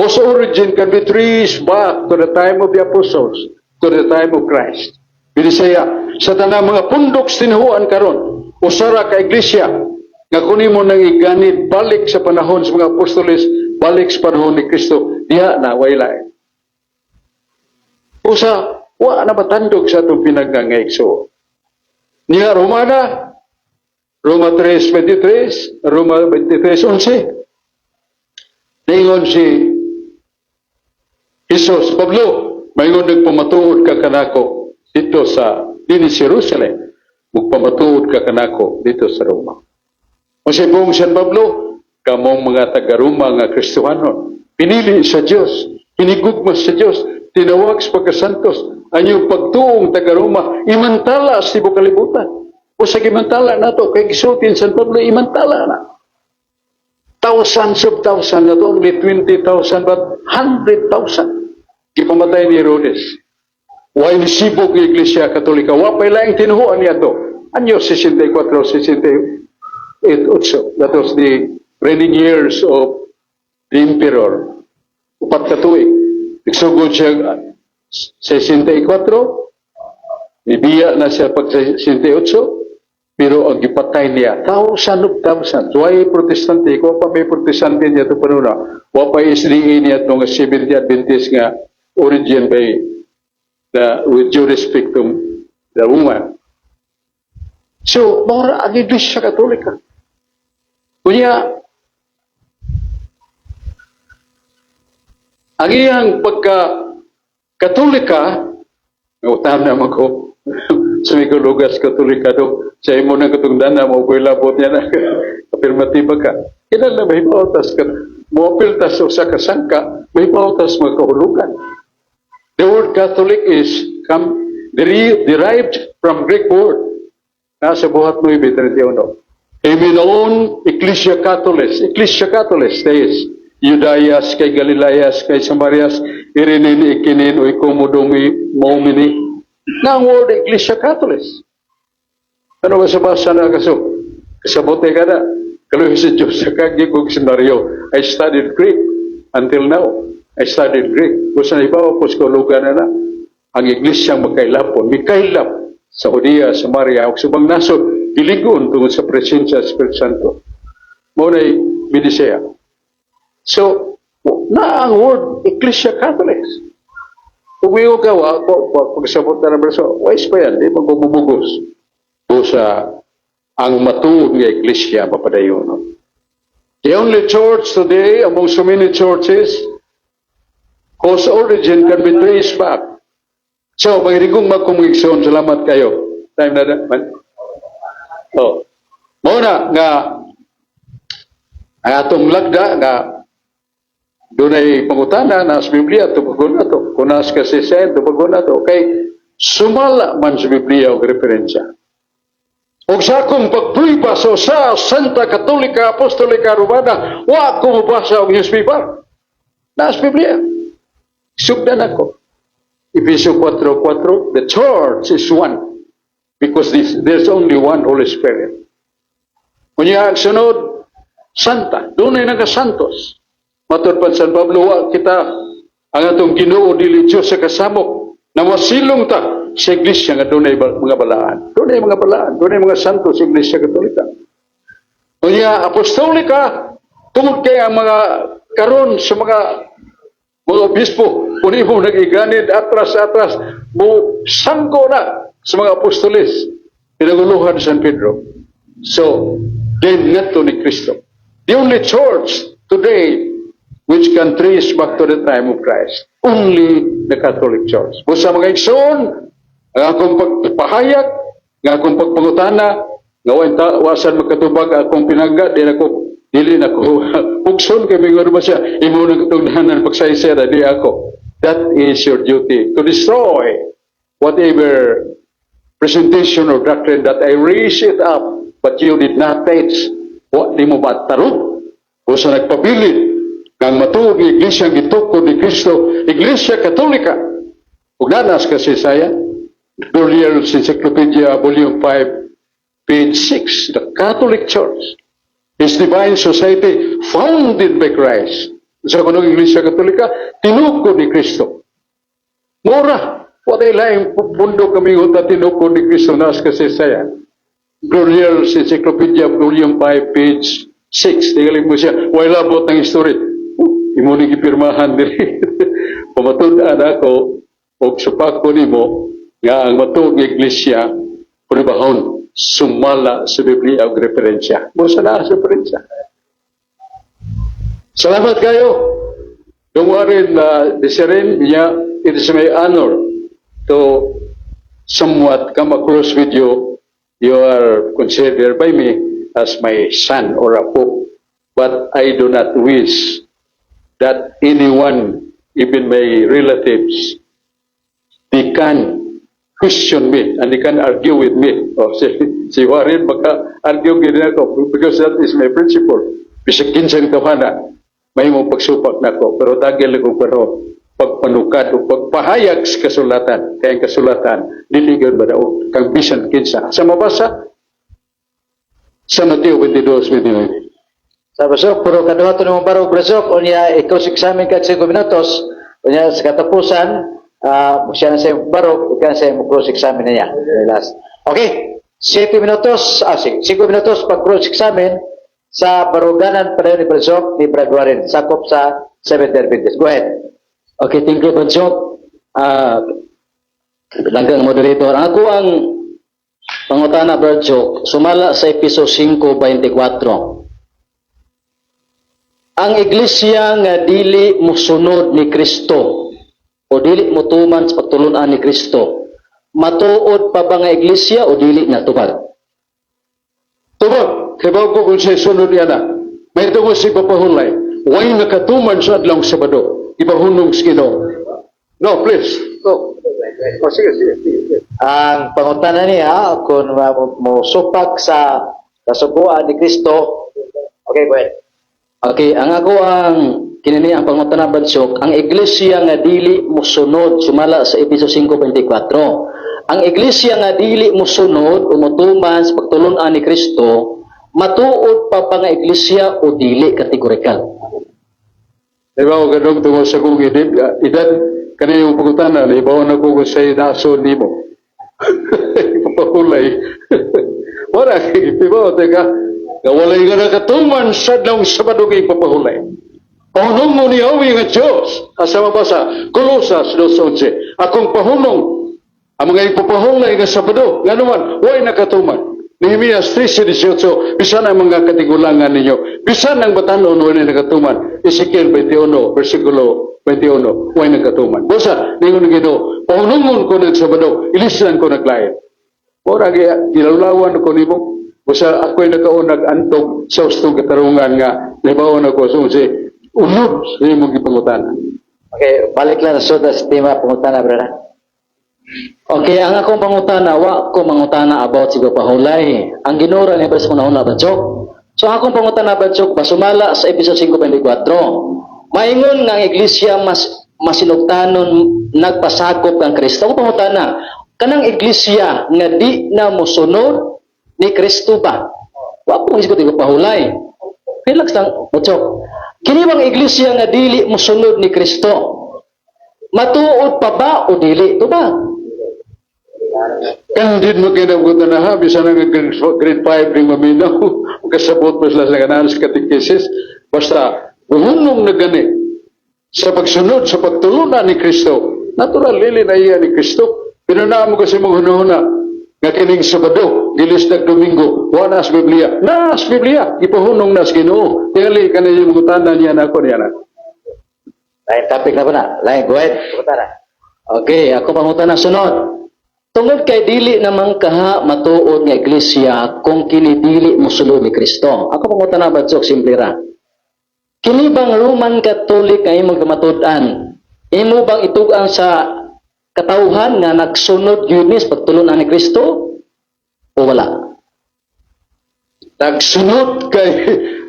whose origin can be traced back to the time of the apostles, to the time of Christ. Binisaya, sa tanang mga pundok tinuhuan karon, usara ka iglesia, nga kunin mo nang iganit balik sa panahon sa mga apostoles, balik sa panahon ni Kristo, diha na, wailay. Usa, wa na matandog sa itong pinagngangayso. Niya Roma 3:23, Roma 23:11. Naingon si Jesus, Pablo, maingon nagpamatuod ka kanako dito sa Jerusalem, magpamatuod ka kanako dito sa Roma. O si buong San Pablo, kamong mga taga-Roma nga Kristohanon, pinili sa Diyos, pinigugma sa Diyos, tinawag sa pagkasantos, anyong pagtuong taga-Roma, imantala sa tibo kalibutan. O sa imantala na to, kay gisultin San Pablo, imantala na. Thousands of thousands, not only 20,000, but 100,000. Gipamatay ni Herodes. While sibog ng Iglesia Katolika, wapay lang tinuhuan niya to. Anyo 64, 65. 8-8. That was the reigning years of the emperor. Upat ka tuig. Nagsugod siya sa 64. Ibiya na siya pag 68. Pero ang gipatay niya, 1,000 of thousands. Why protestante? Kung pa may protestante niya ito panuna, wapay SDA niya itong Seventh-day Adventist nga origin by with due respect to the woman. So, mora ang Iglesia Katolika. Kunya, ang iyang pagka-Katolika, utam naman ko, sa mga lugas Katolika do, sa imo na katungdan na mo, labot niya na, afirmatiba ka. Kailan na may pautas ka, mo apiltas o sa kasangka, may pautas mga kahulugan. The word Catholic is derived from Greek word. Nasa buhat mo yung 31. Eminoon, Ecclesia Catholis. Ecclesia Catholis says, Judayas, kay Galilayas, kay Samarias, irinin, ikinin, o ikomodomi, maumini. Na ang word Ecclesia Catholis. Ano ba sa basa na kaso? Kasabote ka na. Kalau si Diyos sa kagigog senaryo, I studied Greek until now. I studied Greek. Kung saan ibawa po sa kahulugan na ang Iglesia magkailapon, mikailap sa Judea, Samaria, o subang nasod, giligon tungkol sa presensya sa Espiritu Santo. Muna'y Bidisea. So, na ang word Ecclesia Catholics. Kung may gawa, pagsabot na naman sa, wais pa yan, di magbubugos. Sa ang matuod ng Iglesia, mapadayon. No? The only church today, among so many churches, whose origin can be traced back. So, magiging magkomunikasyon, salamat kayo. Time na naman. Oh. Muna nga ang atong lagda nga doon ay pangutana na sa Biblia, tupagon na to. Kung nas kasi siya, tupagon na to. Okay, sumala man sa Biblia o referensya. O sa akong pagpuyba sa Santa Katolika Apostolika Romana, wa akong mabasa ang newspaper. Nas Biblia. Sugdan ako. Ephesians 4:4, the church is one. Because there's only one Holy Spirit. Kunya ang sunod, Santa. Doon ay nagasantos. Matod pa San Pablo, kita ang atong Ginoo dili Diyos sa kasamok na masilong ta sa Iglesia nga doon ay mga balaan. Doon ay mga balaan. Doon ay mga santos sa Iglesia Katolika. Kunya apostolika, tungod kay ang mga karon sa mga obispo, kung mo nag-iganid atras-atras, mo sangko na sa mga apostolis, pinaguluhan San Pedro. So, then nga to ni Kristo. The only church today which can trace back to the time of Christ, only the Catholic Church. Kung sa mga igsoon, ang akong pagpahayag, ang akong pagpangutana, wasan magkatubag akong pinangga, dili na ko, pugson kami nga ba siya, imo nang katugnanan pagsaysera, di ako. That is your duty, to destroy whatever presentation or doctrine that I raise it up, but you did not teach. What di mo ba tarong? Kung sa nagpabilin, ng matuog ng Iglesia ang gitukod ni Kristo, Iglesia Katolika. Kung nanas kasi saya, Glorious Encyclopedia, Volume 5, page 6, the Catholic Church is divine society founded by Christ. Sa kanong Iglesia Katolika, tinukod ni Kristo. Mura, wala ilang pundo kami unta tinukod ni Kristo nas kasi saya. Glorious Encyclopedia, Volume 5, page 6. Tinggalin mo siya, wala labot ng history. Imo ni gipirmahan diri. Pamatun-an ako og supak ko nimo nga ang matuog nga iglesia puribahon sumala sa Biblia og referensya. Mo sa referensya. Salamat kayo. Dumarin na desirin niya, it is my honor to somewhat come across with you. You are considered by me as my son or a pope. But I do not wish that anyone, even my relatives, they can question me and they can argue with me. O, si Warren maka-argue gini ako because that is my principle. Bisag kinsang tawhana, may mong pagsupak na ako. Pero dagil ko pero pagpanukad o pagpahayag sa kasulatan. Kaya ang kasulatan, diligan ba daw, kang bisan kinsa. Sa mabasa, sa Mateo 22:29. Sa Brasok, pero kaduha to namang barog Brasok, unya i-cross-examine ka 5 minutos, unya sa katapusan, siya na sa barog, ikaw na sa cross-examine na niya. Last. Okay, 7 minutos, 5 minutos pag cross-examine sa baruganan pa ni Brasok ni Bragwarin, sakop sa 7th Adventist. Go ahead. Okay, thank you, Brad Jock. Langgang moderator. Ako ang pangutana, Brad Jock, sumala sa episode 5:24. Ang iglesia nga dili musunod ni Kristo o dili mutuman sa pagtulunan ni Kristo, matuod pa ba nga iglesia o dili natubag? Tubag, kay bago kung siya sunod yan na, may tungo si papahulay, way nakatuman sa adlang Sabado, ipahunong sa Ginoo. No, please. No. Sige. Ang pangutana niya, kung musupak sa kasubuan ni Kristo, okay, go ahead. Okay, ang ako ang kinini ang pangutana, Brad Jock, ang iglesia nga dili musunod, sumala sa episode 5:24. Ang iglesia nga dili musunod o mutuman sa pagtulunan ni Kristo, matuod pa nga iglesia o dili kategorikal? Di ba, ganun tungo sa kong edad, kanina yung pagkutana, ibaw na ko sa naso ni mo. Papahulay. Wala, di ba, teka, nawalay nga nakatuman sa daong Sabado kay papahulay. Pahunong mo ni Awi nga Diyos, asa mabasa, Kolosas 2:11, akong pahunong, ang mga ipapahulay nga Sabado, nga naman, huwag nakatuman. Nehemias 3:18, bisan ang mga katigulangan ninyo, bisan ang batanon, huwag nakatuman. Ezekiel 21, versikulo 21, huwag nakatuman. Bosa, ningon ng Ginoo, pahunungon ko ng Sabado, ilislan ko naglayan. Mora, gilawlawan ko nimo. Bosa, ako'y nakaon nag-antog sa ustong katarungan nga, nabawon ako, so si unod sa imong ipangutan. Okay, balik lang sa tema pangutana, brother. Okay, ang akong pangutana, wa ko mangutana about si papahulay. Ang ginura ni Pres una Brad Jock. So akong pangutana, Brad Jock, basumala sa episode 5:24. Maingon nga ang iglesia masinugtanon nagpasakop kang Kristo. Akong pangutana, kanang iglesia nga di na mosunod ni Kristo ba? Wa ko isgot ni papahulay. Relax lang, Brad Jock. Kini bang iglesia nga dili mosunod ni Kristo, matuod pa ba o dili? Ito ba? Kaya din mo kinabutan na ha, bisa na grade 5 rin maminaw, kasabot mo sila sa kanan sa katekesis, basta buhunong na gani sa pagsunod, sa pagtulunan ni Kristo, natural, lili na iya ni Kristo. Pinunaan mo kasi mong hunahuna, nga kining Sabado, gilis na Domingo, wala sa Biblia, na sa Biblia, ipahunong na sa Ginoo. Tingali ka na yung mugutanan niya na ako niya na. Lain topic na ba na? Lain, go ahead. Pangutana. Okay, ako pangutana sunod. Tungod kay dili namang kaha matuod nga iglesia kung kini dili mosulod ni Kristo. Ako pangutana, Brad Jock, simple ra. Kini bang Roman Catholic nga imong kamatud-an? Imo bang itugan sa katawhan nga nagsunod yun sa pagtulunan ni Kristo o wala? Nagsunod kay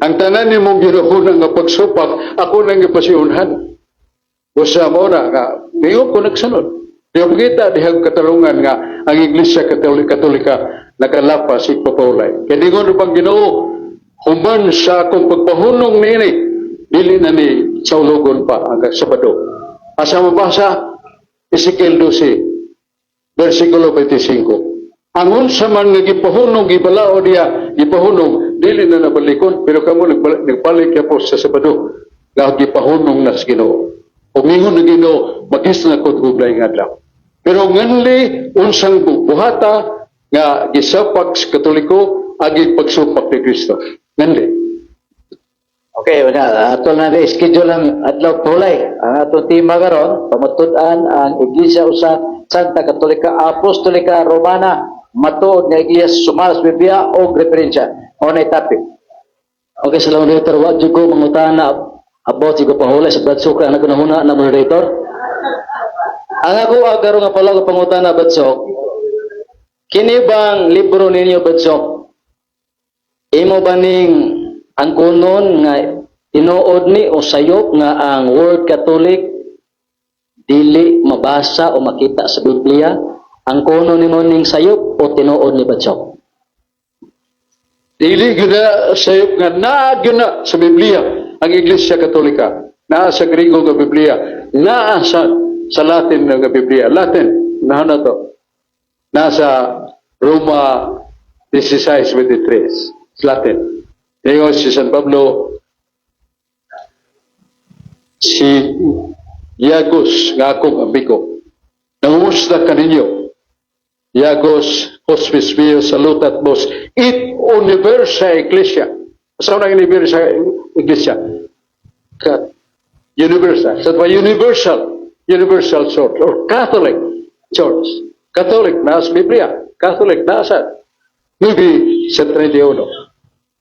ang tanan ni mong ginahunang nga pagsupak, ako nang ipasiunhan. Usa mo na nga, ngayon ko nagsunod. Diyo kita dihang katarungan nga ang Iglesia Katolika nakalapa si papahulay. Kaya di ko na pang Ginoo, human sa akong pagpahunong nini, dili na ni saulogon pa hanggang Sabado. Asa mabasa, Ezekiel 12, versikulo 25. Angon sa man nga gipahunong, gibalao diya, gipahunong, dili na nabalikon, pero kamo nagbalik ya po sa Sabado, nga gipahunong na sa Ginoo. Umingon na Ginoo, magis na ko tublay nga daw. Pero nganli, unsang buhata, nga gisapak sa Katoliko, agi pagsupak ni Kristo. Nganli. Okay, wala. Ato na rin, schedule ng adlaw pulay. Ang atong tema karon, pamatud-an ang Iglesia usa Santa Katolika Apostolika Romana, matuod nga Iglesia sumalas Biblia o referensya. O na topic. Okay, salamat, moderator. Wa jud ko mangutana about si papahulay sa Brad Jock ang nagunahuna na moderator. Ang ako agaro nga pala ko pangutana, Brad Jock, kini bang libro ninyo, Brad Jock, imo ba ning ang kunon nga tinuod ni o sayop nga ang Word Catholic dili mabasa o makita sa Biblia? Ang kunon nimo ning sayop o tinuod ni Brad Jock? Dili gina sayop nga naa gina sa Biblia ang Iglesia Katolika. Naa sa Griego nga Biblia. Naa sa Latin nga Biblia. Latin, na to. Nasa Roma 16:23. Latin. Ngayon si San Pablo, si Iagos nga akong amigo. Nangumusta ka ninyo? Iagos, hospis mio, salutat vos, it universa ecclesia. Saan ang universa ecclesia? Universal. Sa universal church or Catholic church. Catholic na sa Biblia. Catholic na sa Nubi sa 31.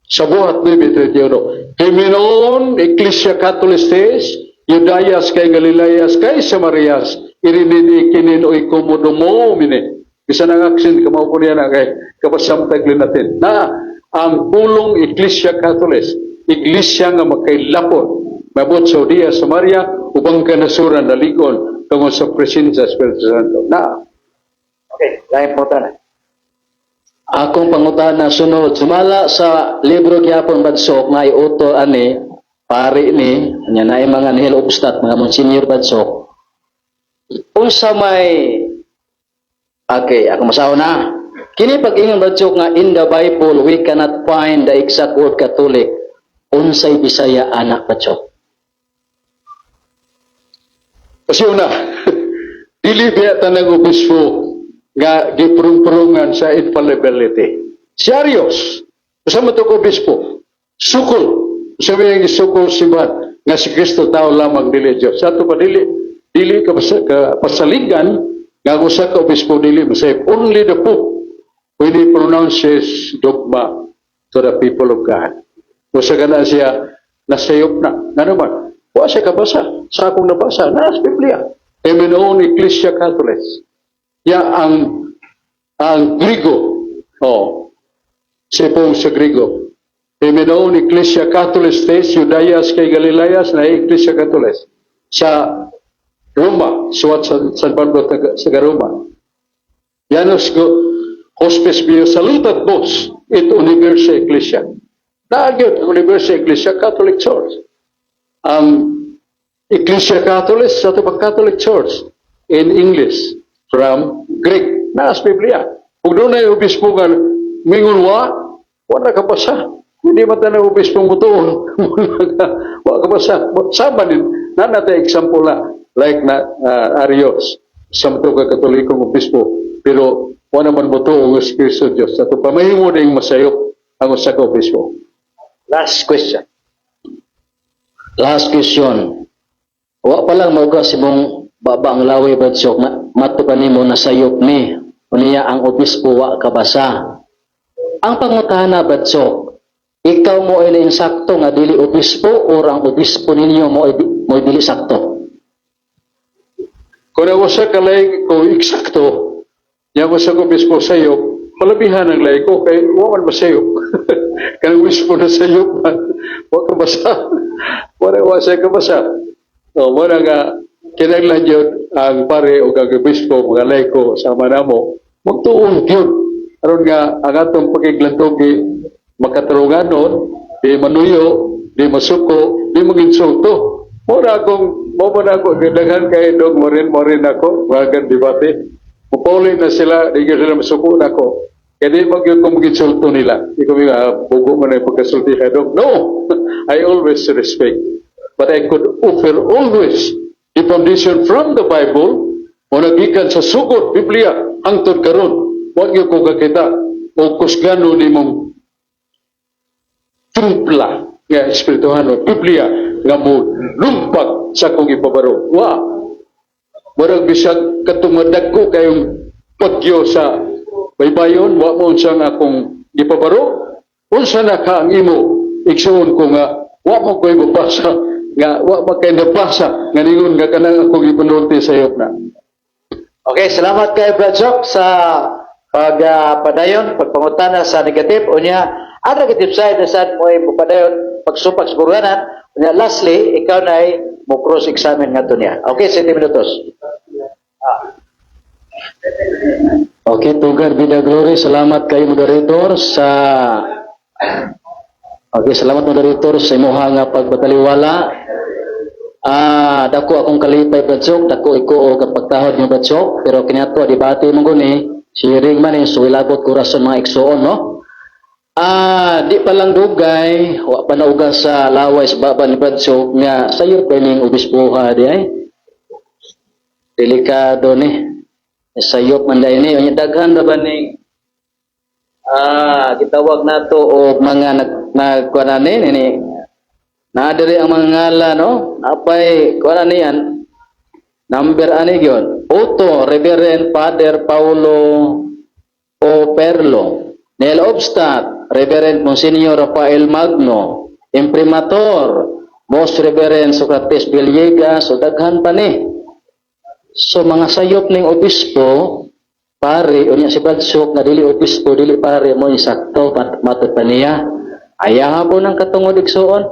Sa buhat Nubi 31. Himinoon, Ecclesia Catholicos, Judayas kay Galileas kay Samarias, irinidi kinin o ikomodomo mini. Bisa nang aksin kamao ko niya na kay kapasamtag natin na ang pulong Iglesia Catholic, Iglesia nga makailapon, mabot sa Judea, Samaria, ubang kanasuran na ligon tungkol sa presensya sa Espiritu Santo. Na. Okay, lain po na. Akong pangutana sunod, sumala sa libro gyapon badsok nga iuto ani pari ni nya naay mga nihil obstat mga monsignor badsok. Unsa may okay, ako masaw na. Kini pag-ingon badsok nga in the Bible we cannot find the exact word Catholic. Unsay Bisaya anak badsok? Kasi una, dili biya tanang obispo nga giprung-prungan sa infallibility. Serious. Kasama ito ko obispo. Sukol. Sabi yung sukol simbahan nga si Kristo tao lamang dili Diyos. Sa ito pa dili ka pasaligan nga kung sa ka-obispo dili masayip. Only the Pope when he pronounces dogma to the people of God. Kung sa gana siya nasayop na. Nga naman, wala siya kabasa. Sa akong nabasa, na sa Biblia. Eminoon Ecclesia Catholic. Ya ang Grigo. Siya po sa Grigo. Eminoon Ecclesia Catholic States, Judayas kay Galileas na Ecclesia Catholic. Sa Roma, suwat sa San Pablo sa Roma. Yanos ko, hospes bio salutat vos, it Universa Ecclesia. Nagyot, Universa Ecclesia Catholic Church. Ecclesia Catholic, sa ito Catholic Church, in English, from Greek, na sa Biblia. Kung doon ay obispo nga, mingon wala ka pa sa. Hindi mata na obispo mo to. Wala ka pa sa. Sama din, na natin example na, like na Arios, sa mga katolikong obispo, pero wala naman mo to ang Espiritu Diyos. At pamahimo na yung masayop ang usa ka obispo. Last question. Last question. Wa pa lang mauga si mong baba ang laway badsok matukan nimo na sayop ni unya ang obispo wa kabasa. Ang pangutana badsok, ikaw mo ay insakto nga dili obispo or ang obispo ninyo mo ay dili sakto? Kung ako sa kalay ko eksakto, niya ko sa obispo sayop, malabihan ang lay ko kay wawan masayop. Kanang obispo na sayop, wa kabasa. Wala sa kabasa. So, muna nga, kinaglan yun ang pare o kag-obispo, mga laiko, sama na mo, magtuon yun. Aron nga, ang atong pakiglantog makatarungan nun, di manuyo, di masuko, di maginsulto. Muna ako, gandanghan kayo dog, morin ako, mga debate. Mupuli na sila, di ka sila masuko na ako. Kaya di mag-yung kung maginsulto nila. Di ko bugo mo na yung pagkasulti kayo dog. No! I always respect. But I could offer always the foundation from the Bible o nagikan sa sugod, Biblia, hangtod karon. Huwag niyo ko kakita o kusgano ni mong tumpla nga espirituhano, Biblia, nga mo lumpak sa kong ipabaro. Marag bisag katumadag ko kayong pagyo sa baybayon, wa mo unsang akong ipabaro, unsa na ka ang imo, iksuon ko nga, wa mo ko'y mabasa, nga wa ba kay nabasa nga ningon nga kanang akong ipanulti sa iyo na. Okay, salamat kay Brad Sok sa pagpadayon, pagpangutana sa negative. Unya, ang negative side na saan mo ay padayon, pagsupak sa burganan. Unya, lastly, ikaw na ay mo cross-examine nga ito niya. Okay, 7 minutos. Okay, Tugar Bida Glory, salamat kay moderator sa Okay, salamat moderator sa imuha nga pagbakaliwala. Dako akong kalipay Bradsok, dako iko o kapagtahod ni Bradsok, pero kinato debate mo guni, sharing man so ilabot ko rason mga igsoon, no? Di pa lang dugay, wa pa nauga sa laway sa baba ni Bradsok nga sayo pa ning obispoha di ay. Delikado ni. Sayop man dahil ni, unya daghan na ba ni gitawag nato o mga nagkuanani ni naadiri ang mga ngala no apay kuanani yan number ani gyon Otto Reverend Father Paulo O Perlo Nel Obstat Reverend Monsignor Rafael Magno Imprimator Most Reverend Socrates Villegas so daghan pa ni so mga sayop ning obispo pare unya si Bradsok nga dili obispo dili pare mo sakto matod pa niya ayaha po ng katungod igsoon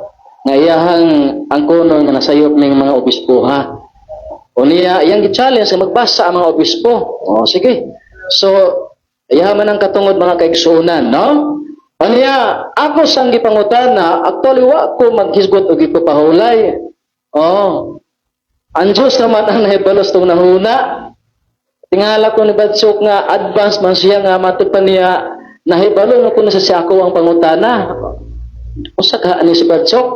nga iyahang ang kuno nga nasayop ning mga obispo ha unya iyang gi-challenge nga magbasa ang mga obispo sige so ayaha man ang katungod mga kaigsuonan no unya ako sang gipangutana actually wa ko maghisgot og ipapahulay ang Diyos naman ang nahibalos tong nahuna. Tingala ko ni Bradsok nga advance man siya nga matod pa niya nahibalo na ko na siya ako ang pangutana. Usa ka ani si Bradsok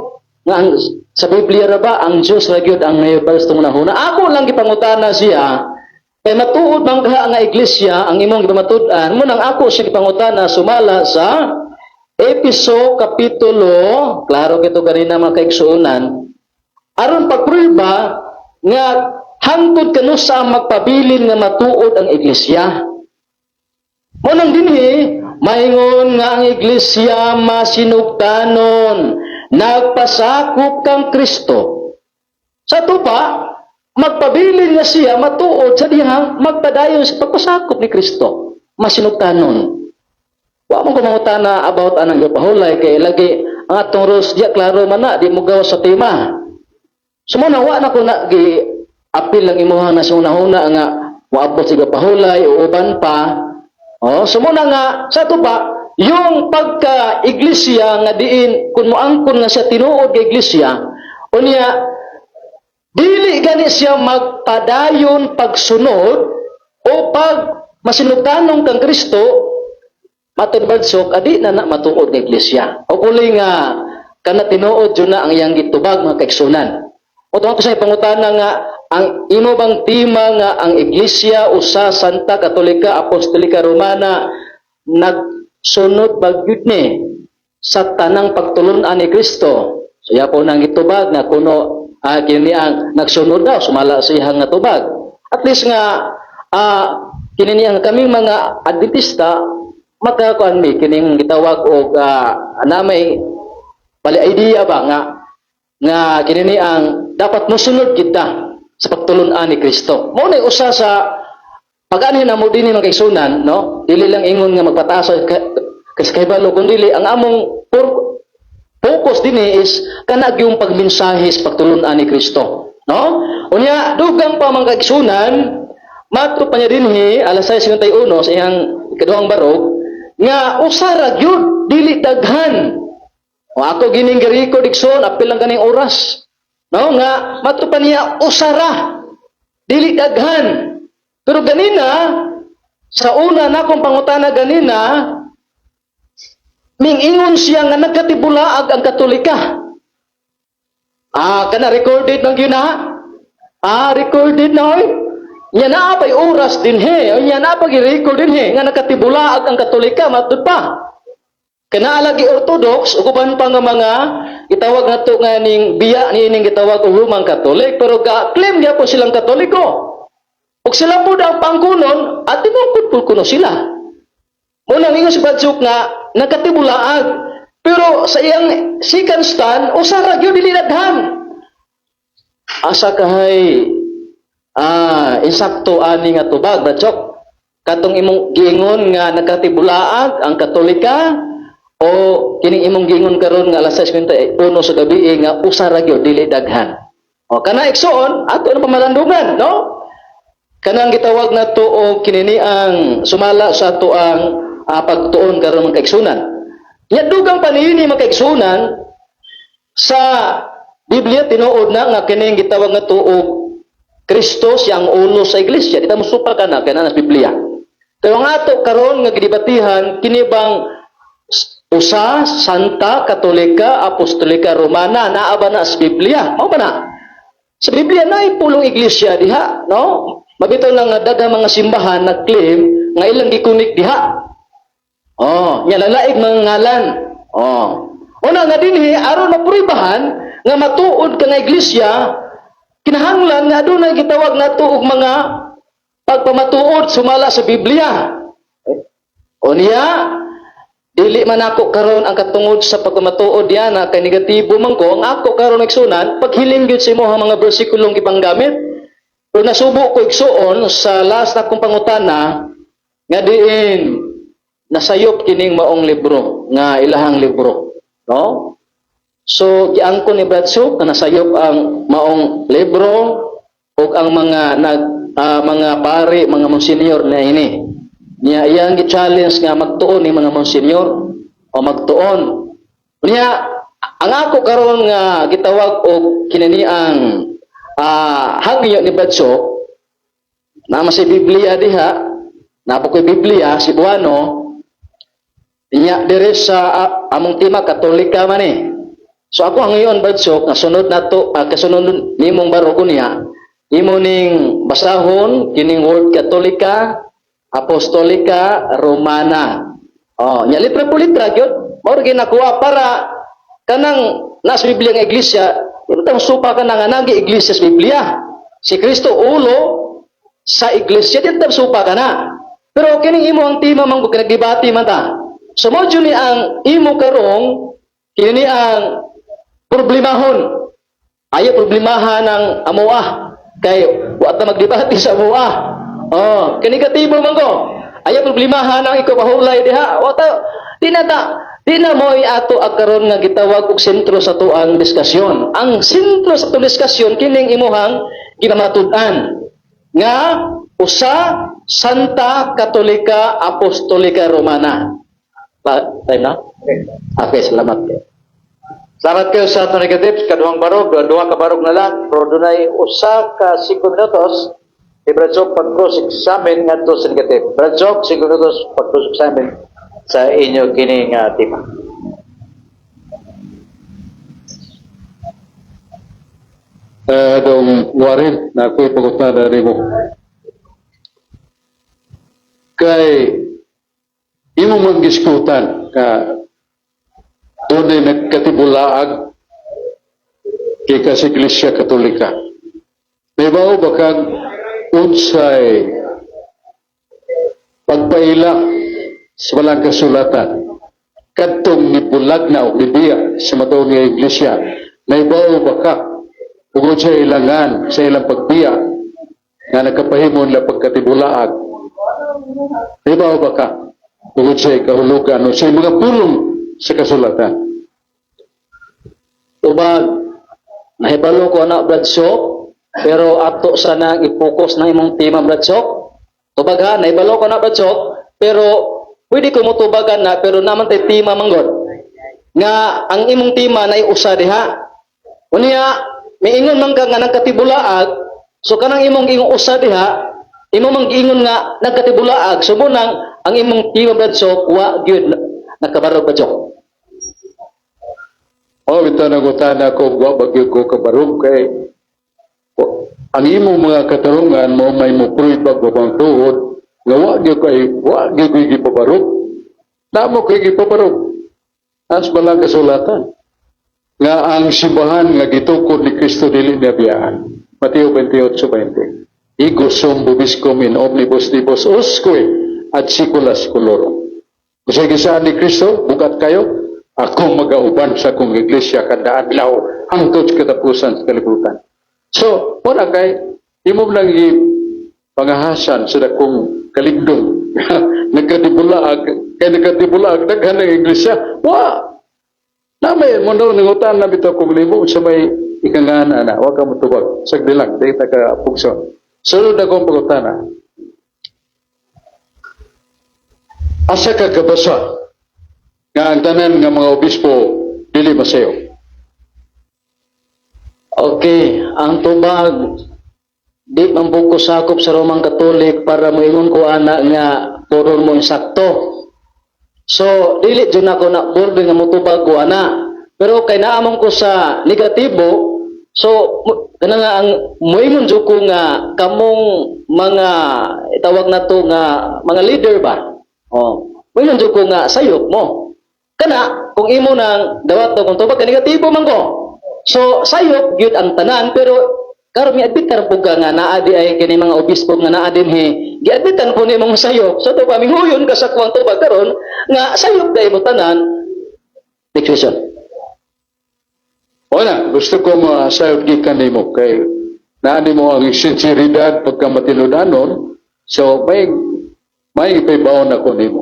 nga ang, sa Biblia ra ba ang Dios ra gyud ang nahibalos tong nahuna. Ako lang gipangutana siya kay matuod man ka nga iglesia ang imong gipamatud-an mo nang ako siya gipangutana sumala sa Episo kapitulo klaro kito ganina mga kaigsuonan aron pagprueba nga hangtod kanu sa magpabilin nga matuod ang iglesia. Mo nang dinhi maingon nga ang iglesia masinugtanon nagpasakop kang Kristo. Sa tupa magpabilin nga siya matuod sa dihang magpadayon sa pagpasakop ni Kristo. Masinugtanon. Wa mo kumangutana about anang gapahulay kay lagi ang atong rules diya klaro man na di mo gawas sa tema. Sumuna wa na ko na apil lang imuha na sunahuna nga waabot siga pahulay o uban pa. Sumuna nga sa tupa yung pagka-iglesia nga diin kung moangkon nga siya tinuod ka iglesia unya dili gani siya magpadayon pagsunod o pag masinugtanong kang Kristo matod Bradsok adi na matuod nga iglesia. O kuli nga kana tinuod jud na ang iyang gitubag mga kaigsunan. O tuwa ko sa pangutana nga ang imo bang tema nga ang iglesia usa Santa Katolika Apostolika Romana nagsunod bagyud ni sa tanang pagtulon-an ni Kristo. So ya po nang gitubag na kuno kini ang nagsunod daw sumala sa iyang nga tubag. At least nga kini ang kaming mga Adventista makakuan mi kining gitawag og namay bali idea ba nga kini ang dapat mosunod kita sa pagtulon-an ni Kristo. Mao ni usa sa pag-anhin na mo dinhi mga kaigsunan, no? Dili lang ingon nga magpataas kasi kahibalo kundi ang among focus dinhi is kana yung pagmensahe sa pagtulon-an ni Kristo, no? Unya dugang pa mga kaigsunan, matro pa niya dinhi alas 6:51 sa iyang ikaduhang barog nga usa ra gyud dili daghan. O ako gining gi-record igsoon apil lang kaning oras. No nga matupan niya usara dili daghan. Pero ganina sa una na kong pangutana ganina mingingon siya nga nagkatibulaag ang Katolika. Kana recorded ng yun recorded na oy. Nya na pay oras din he. Nya na pag i-record din he nga nagkatibulaag ang Katolika matud pa. Kana lagi Orthodox uban pa nga mga gitawag nato nga ning biya nining gitawag og Roman Catholic pero ga-claim niya po silang Katoliko. Ug sila po ang pangkunon at tinungkod kuno sila. Muna ingon si Bradsok nga nagkatibulaag pero sa iyang second stand usa ra gyud dili daghan. Asa kahay insakto ani nga tubag Bradsok. Katong imong giingon nga nagkatibulaag ang Katolika o kining imong gingon karon nga alas 6:51 sa gabi nga usa ra gyud dili daghan. O kana igsoon ato na pamalandungan, no? Kanang gitawag nato og kinini ang sumala sa ato ang pagtuon karon mga kaigsunan. Nya dugang panihini makaigsunan sa Biblia tinuod na nga kining gitawag nga tuog Kristo siyang ulo sa iglesia. Dita musupa ka na kana sa Biblia. Pero ang ato karon nga gidibatihan kini bang usa Santa Katolika Apostolika Romana naa ba na sa Biblia? Mao ba na? Sa Biblia na pulong iglesia diha, no? Mabitaw lang nga daghang mga simbahan na claim nga ilang gikunik diha. Oh, nya lalaig mga ngalan. Oh. Una nga dinhi aron mapruibahan nga matuod ka nga iglesia, kinahanglan nga adunay gitawag nato og mga pagpamatuod sumala sa Biblia. O niya, dili man ako karon ang katungod sa pagpamatuod diyan na kay negatibo man ko, ang ako karon igsunan paghiling gyud sa imong mga bersikulong gipanggamit. Pero nasubo ko igsuon sa last na kong pangutana nga diin nasayop kining maong libro nga ilahang libro, no? So, giangko ni Bradshaw na nasayop ang maong libro o ang mga pari, mga monsenyor na ini. Niya iyang gi-challenge nga magtuon ni mga monsenyor o magtuon. Niya ang ako karon nga gitawag og kinani ang hagyo ni Bradshaw na sa Biblia diha, napo ko'y Biblia Cebuano. Niya dire sa among tema Katolika man eh. So ako ang ngayon Bradshaw nga sunod nato kasunod nimong barugo niya imo ning basahon kining word Katolika Apostolika Romana. Oh, nya litra po litra gyud mao gyud nakuha para kanang nasa Biblia nga iglesia imong supa ka nga nagi iglesia sa Biblia. Si Kristo ulo sa iglesia dito supa ka na. Pero kining imo ang tema man kung nagdebate man ta. So mo ni ang imo karong kini ang problemahon. Ayaw problemahan ng amuah. Kay wa ta magdebate sa amuah. Oh, kinigatibo man ko. Ayaw problemahan ng ikaw mahulay diha. Wa ta di na mo ato karon nga gitawag og sentro sa tuang diskusyon. Ang sentro sa tuang diskusyon kining imuhang ginamatud-an nga usa Santa Katolika Apostolika Romana. Time na? Okay, salamat kayo. Salamat kayo sa atong negatives, kaduhang barog, duha ka barog na lang, pero dunay usa ka 5 minutos, i-Bradshaw pag-cross-examine nga to sa negative. Bradshaw, 5 minutos pag-cross-examine sa inyo kining tema. Dong Warren, na ako'y pagkutana rin mo. Kay, imo mag-iskutan ka doon ay nagkatibulaag kay kasi Iglesia Katolika. May bao bakang unsay pagpaila sa walang kasulatan kadtong nibulag na o Biblia sa mataon nga Iglesia. May bao baka ugod sa ilangan sa ilang pagbiya nga nagkapahimon la pagkatibulaag. May bao baka ugod sa kahulugan o sa mga pulong sa kasulatan. Ubag, nahibalo ko na Bradshaw, pero ato sana i-focus na imong tema Bradshaw. Ubag ha, nahibalo ko na Bradshaw, pero pwede ko mutubagan na, pero naman tayo tema manggod. Nga, ang imong tema na usa diha. Unya, may ingon man ka nga nagkatibulaag, so kanang imong ingong usa diha, imo mang giingon nga nagkatibulaag, so munang ang imong tema Bradshaw, wa gyud nakabarog Bradshaw. O, ito nagutana ko, bagyo ko kabarog kay ang imong mga katarungan mo may muproy pagbabang tuhod nga wagyo ko igipabarog. Namo ko igipabarog. As balang kasulatan. Nga ang simbahan nga gitukod ni Kristo dili nabiyaan. Mateo 28:20. Ego sum bubiscum in omnibus libus usque ad secula seculorum. Kasi gisaan ni Kristo, bukat kayo, ako mag-auban sa akong iglesia kada adlaw hangtod sa katapusan sa kalibutan. So, wala kay imo lang pangahasan sa dakong kaligdong. Nagkadibulaag daghan ng iglesia. Wa. Namay mo daw nangutan na bitaw kog limo sa may ikangana na wa ka motubag. Sagdilang dili ta ka pugson. Sunod akong pagutana. Asa ka kabasa nga ang tanan nga mga obispo dili masayo. Okay, ang tubag di man po ko sakop sa Romang Katolik para moingon ko ana nga puro mo insakto. So dili jud ako na borde nga motubag ko ana. Pero kay naamon ko sa negatibo, so kana nga ang moingon jud ko nga kamong mga itawag na to nga mga leader ba. Oh, moingon jud ko nga sayop mo. Kana kung imo nang dawat to kung tubag ka negatibo man ko. So sayop gyud ang tanan pero karon miadbitan po ka nga naa di ay kini mga obispo nga naa dinhi giadbitan po nimong sayop so to paminguyon ka sa kuwang tubag karon nga sayop dai mo tanan. Next question. Wala, gusto ko masayod gikan nimo kay naa nimo ang sinseridad pagka matinudanon. So may ipaybaon ako nimo.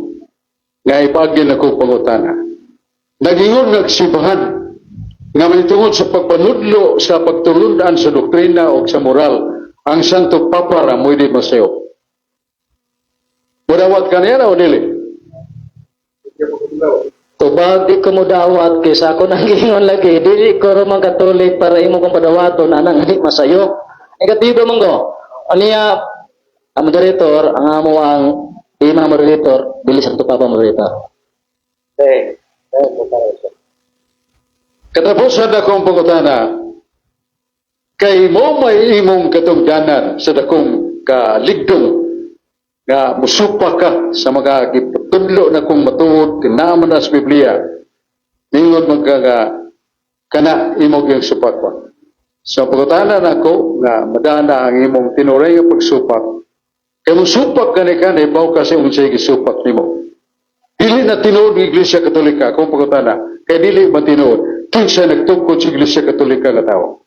Nga ipagin ako pangutana. Nagingon nagsibahan nga manitungod sa pagpanudlo sa pagtulundan sa doktrina o sa moral ang Santo Papa ra mo'y di masayo. Mudawat ka niya o dili? Tubag di ko mo dawat kay sa ako nang giingon lagi dili ko Romang Katolik para imo kong padawaton anang di masayo. Negatibo man ko. Aniya ang moderator ang amo ang lima moderator dili Santo Papa moderator. Katapusan akong pangutana, kay mo may imong katungdanan sa dakong kaligdong nga musupa ka sa mga gipatudlo na kong matuod tinaman na sa Biblia mingon magkaga kana imong yung supak ko. So pangutanan ako nga madana ang imong tinuray nga pagsupak kay musupak kani baw kasi unsay gisupak nimo. Dili na tinuod ng Iglesia Katolika kung pangutana kay dili matinuod kinsa nagtungkod sa Iglesia Katolika nga tao.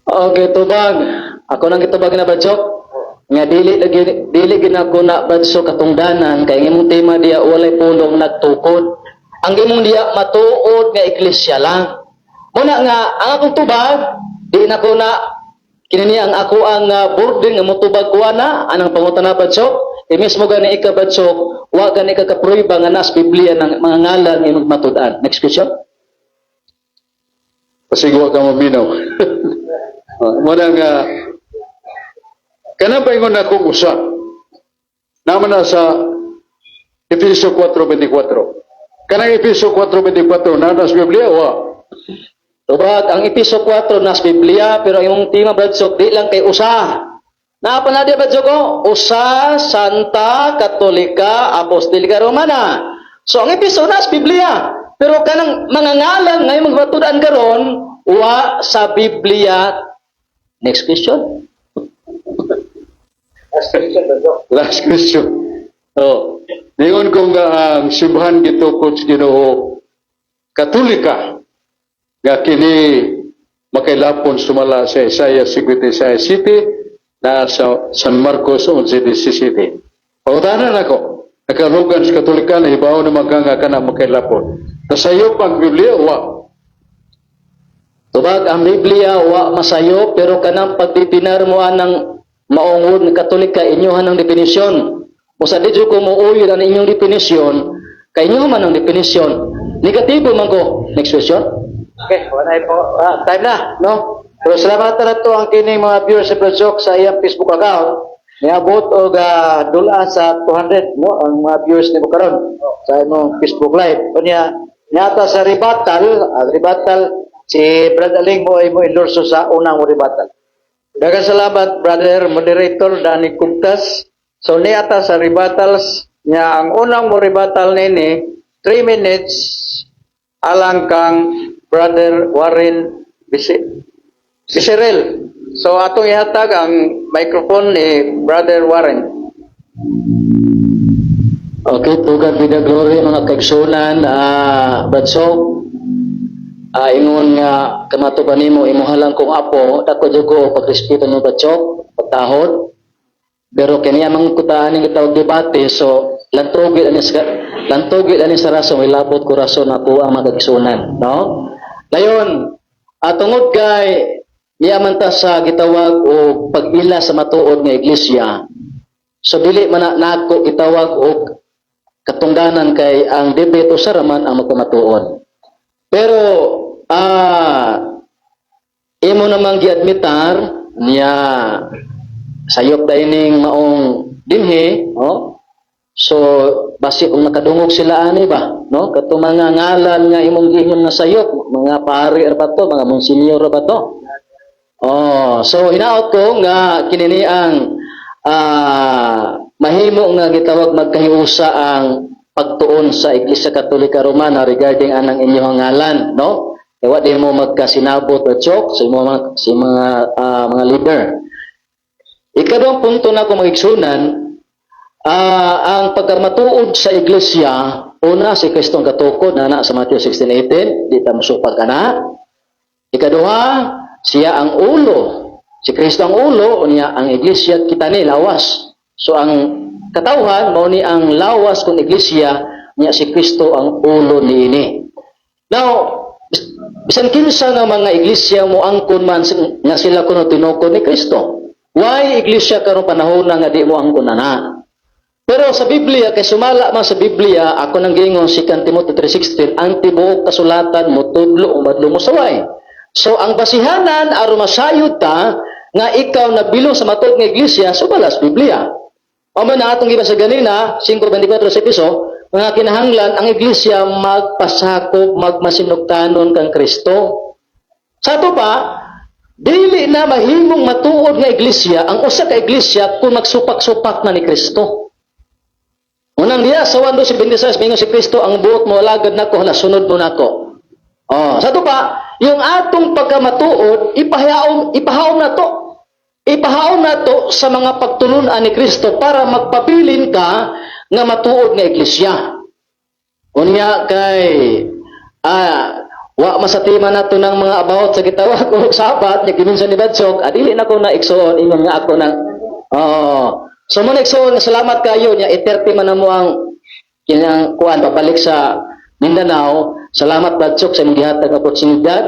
Okay, tubag. Ako nang gitubag na badsok. Nga dili ginako na badsok katungdanan kay imong tema diya walay pulong nagtukod. Ang imong diya matuod nga iglesia lang. Muna nga ang akong tubag di na ko na kinini ang ako ang boarding nga motubag ko ana anang pangutana badsok. Mismo gani ikabadsok, wa gani kakapruiba nga nas Biblia ng mga ngalan nga imong matud-an. Next question. Pasigwa ka maminaw. Muna nga, kanang paingon na akong usa. Naman na sa Efeso 4:24. Kanang Efeso 4:24, na sa Biblia, wa. Tubag, ang Efeso 4 nas Biblia, pero imong tema badsok, di lang kay usa. Naapa na di badsok ko? Usa, Santa, Katolika, Apostolika, Romana. So, ang Efeso nas Biblia. Pero kanang mga ngalan nga imong batudan karon wa sa Biblia. Next question. Last question. Oh, ningon ko nga ang simbahan gitukod sa Ginoo Katolika nga kini makailapon sumala sa Isaiah 56:7 na sa San Marcos 11:17. Pangutanan ako, nakarugan sa Katolika na hibaw na magkanga ka na makailapon. Nasayo pang Biblia, wa. Tubag, ang Biblia wa masayo pero kanang pagpipinar mo anang maungod ng Katolika inyohan ng definisyon. O sa dito ko muuyo ang inyong definisyon, kay inyo man ang definisyon. Negatibo man ko. Next question. Okay, wala po. Time na, no? Pero salamat na to ang kining mga viewers sa Bradsok sa iyang Facebook account. Niabot og dula sa 200 no ang mga viewers nimo karon sa imong Facebook live. Kunya nyata sa rebuttal si Brother Aling mo endorso sa unang rebuttal. Daghang salamat brother moderator Danny Cuptas. So niata sa rebuttals niya ang unang mo rebuttal nini 3 minutes alang kang Brother Warren Bisirel. So atong ihatag ang microphone ni Brother Warren. Okay, tugad vida glory mga kaigsunan, badsok. Ingon nga kamatuban nimo imuhalang kong apo, dako jud ko pagrespeto ni badsok, pagtahod. Pero kaniya mang kutaan ning gitawag debate, so lantugid ani sa rason ilabot ko rason ako ang mga kaigsunan, no? Dayon, tungod kay niyaman ta sa gitawag o pag-ila sa matuod nga iglesia. So dili man nako gitawag og katungdanan kay ang debate usa raman ang magpamatuod. Pero imo namang giadmitar niya sayop dining maong dinhi, no? So basi kung nakadungog sila ani ba, no? Katong mga ngalan nga imong giingon na sayop, mga pari ra ba to, mga monsinyor ra ba to? Oh, so hinaot ko nga kinini ang mahimo nga gitawag magkahiusa ang pagtuon sa Iglesia Katolika Romana regarding anang inyong ngalan, no? Kaya di mo magkasinabot o chok sa mga leader. Ikaduhang punto na kung magigsunan, ang pagkamatuod sa Iglesia, una si Kristong katukod na sa Matthew 16:18, di ta musupag ana. Ikaduha, siya ang ulo. Si Kristo ang ulo, o niya ang Iglesia kita ni lawas. So ang katawhan mao ni ang lawas kung Iglesia niya si Kristo ang ulo niini. Now, bisan kinsa nga mga iglesia mo angkon man nga sila kuno tinukod ni Kristo. Why iglesia karon panahon nga di mo angkon ana? Pero sa Biblia kay sumala man sa Biblia ako nang giingon si Timothy 3:16 ang tibuok kasulatan mo tudlo o madlo mo saway. So ang basihanan aron masayod ta nga ikaw nabilong sa matuod nga iglesia subalas Biblia. Pama na atong gibasa ganina 5:24 sa piso mga kinahanglan ang iglesia magpasakop magmasinugtanon kang Kristo. Sa ato pa, dili na mahimong matuod nga iglesia ang usa ka iglesia kung magsupak-supak na ni Kristo. Unang diya sa 1:26 mingon si Kristo ang buot mo alagad nako hala sunod mo nako. Oh, sa ato pa, yung atong pagkamatuod ipahaom na to. Ipahaom na to sa mga pagtulunan ni Kristo para magpabilin ka nga matuod nga iglesia. Unya kay wa masatima nato ng mga about sa gitawag o sabat nga giminsan ni Badsok, dili na ko na igsoon ingon nga ako nang so mo igsoon salamat kayo nya 30 man mo ang kinang kuan pabalik sa Mindanao. Salamat Badsok sa imong gihatag nga oportunidad.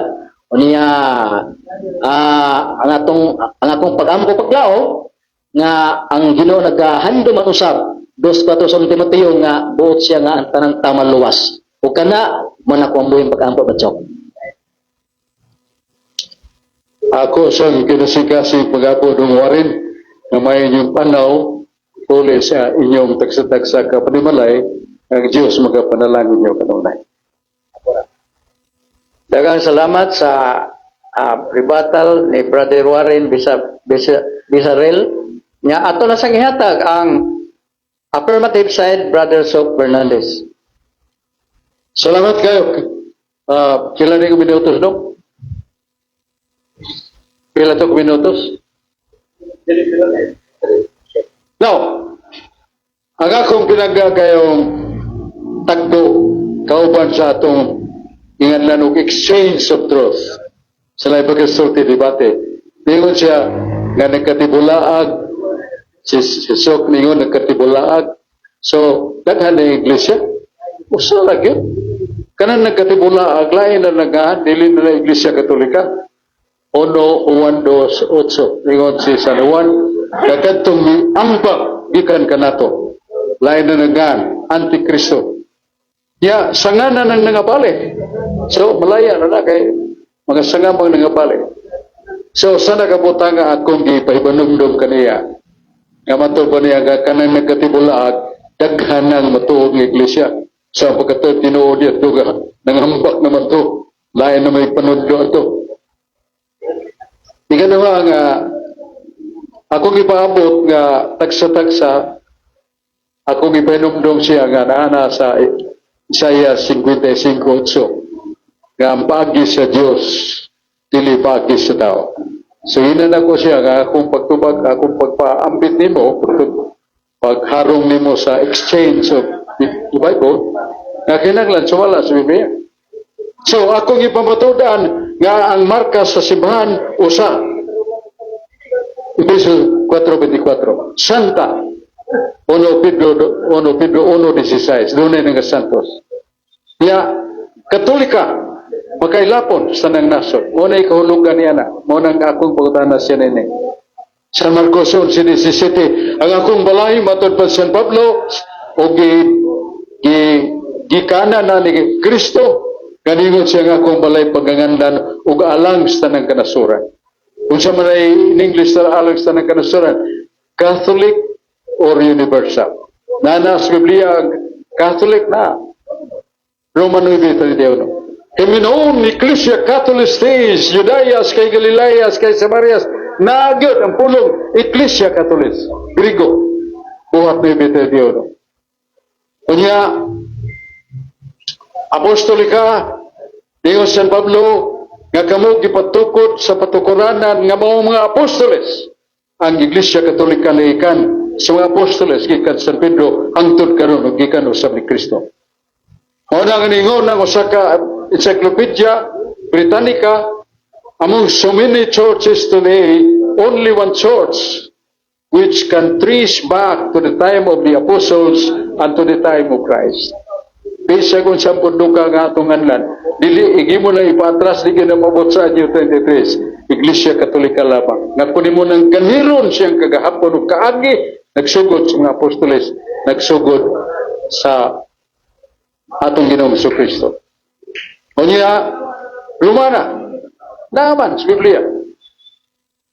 Unya ang akong pag-ampo paglao nga ang Ginoo nagahando man usab 2:4 sa Timoteo nga buot siya nga ang tanang tama luwas. O kana man ako ang buhing pag-ampo Badsok. Ako sa kinasikasi pag-apo ng Warren na may inyong panaw uli sa inyong tagsa-tagsa kapanimalay ang Diyos magapanalangin niyo kanunay. Daghang salamat sa rebuttal ni Brother Warren Bisarel. Nya ato na sang ihatag ang affirmative side, Brother Sok Fernandez. Salamat kayo. Kailan yung minutos, no? Pila to minutos? Now, ang akong pinagagayong tagdo kauban sa atong inganlan og exchange of truth. Sa lahi pagkasulti debate. Ningon siya nga nagkatibulaag si Sok ningon nagkatibulaag. So, daghan na iglesia. Usa lagi. Kanan nagkatibulaag lain na nagahan dili na iglesia Katolika. 1:8 ningon si San Juan kadtong ambag gikan kanato. Lain na nagahan antikristo. Ya, sangana nang nangabali. So, malaya na kay mga sangamang nangabali. So, sana kabutang nga akong gipahibanumdum kaniya. Nga matod pa niya nga kanang nagkatibulaag, daghan ng matuog ng iglesia. Sa pagkatod tinuod niya ito nga, nangambak naman ito. Lain na may panudlo ito. Di ka naman nga, akong ipaabot nga tagsa-tagsa, akong ipahinumdum siya nga naana sa Isaiah 55:8 nga ang paagi sa Diyos dili paagi sa tao. So hinan ako siya nga akong pagtubag, akong pagpaambit nimo, pagharong nimo sa exchange of the Bible nga kinahanglan sumala sa Biblia. So akong ipamatudan nga ang marka sa simbahan usa. Efesios 4:24. Santa. 1 Pedro 1:16. Dunay nga santos. Ya Katolika makailapon sa nang nasod. Unay kahulugan niya na. Munang akong pagutana siya nini. Sa Marcos 11:17, ang akong balay matod pa San Pablo o gikana na ni Kristo kaningon siya nga kung balay pagangandan ug alang sa tanang kanasuran. Kung sa manay in English sa alang sa tanang kanasuran, Catholic or universal. Nana sa Biblia Catholic na Roman 9:31. Himinoon ni Ecclesia Catholic Stage, Judayas kay Galileas kay Samarias, nagyod ang pulong Ecclesia Catholic, Grigo, buhat 9:31. Unya, apostolika, Dios San Pablo, nga kamo gipatukod sa patukuranan nga mga apostoles, ang Iglesia Katolika laikan sa mga apostoles, gikan San Pedro, hangtod karon ug gikan usab ni Kristo. Mao na nga ningon ang usa ka Encyclopedia Britannica, among so many churches today, only one church which can trace back to the time of the apostles and to the time of Christ. Bisa kung sa punduka nga atong anlan, dili igimo na ipatras di na mabot sa anyo 23, Iglesia Katolika lamang. Nga kunin mo ng ganiron siyang kagahapon o kaagi, nagsugod sa mga apostoles, nagsugod sa atong Ginoong Kristo. O niya, Romana, naman sa Biblia.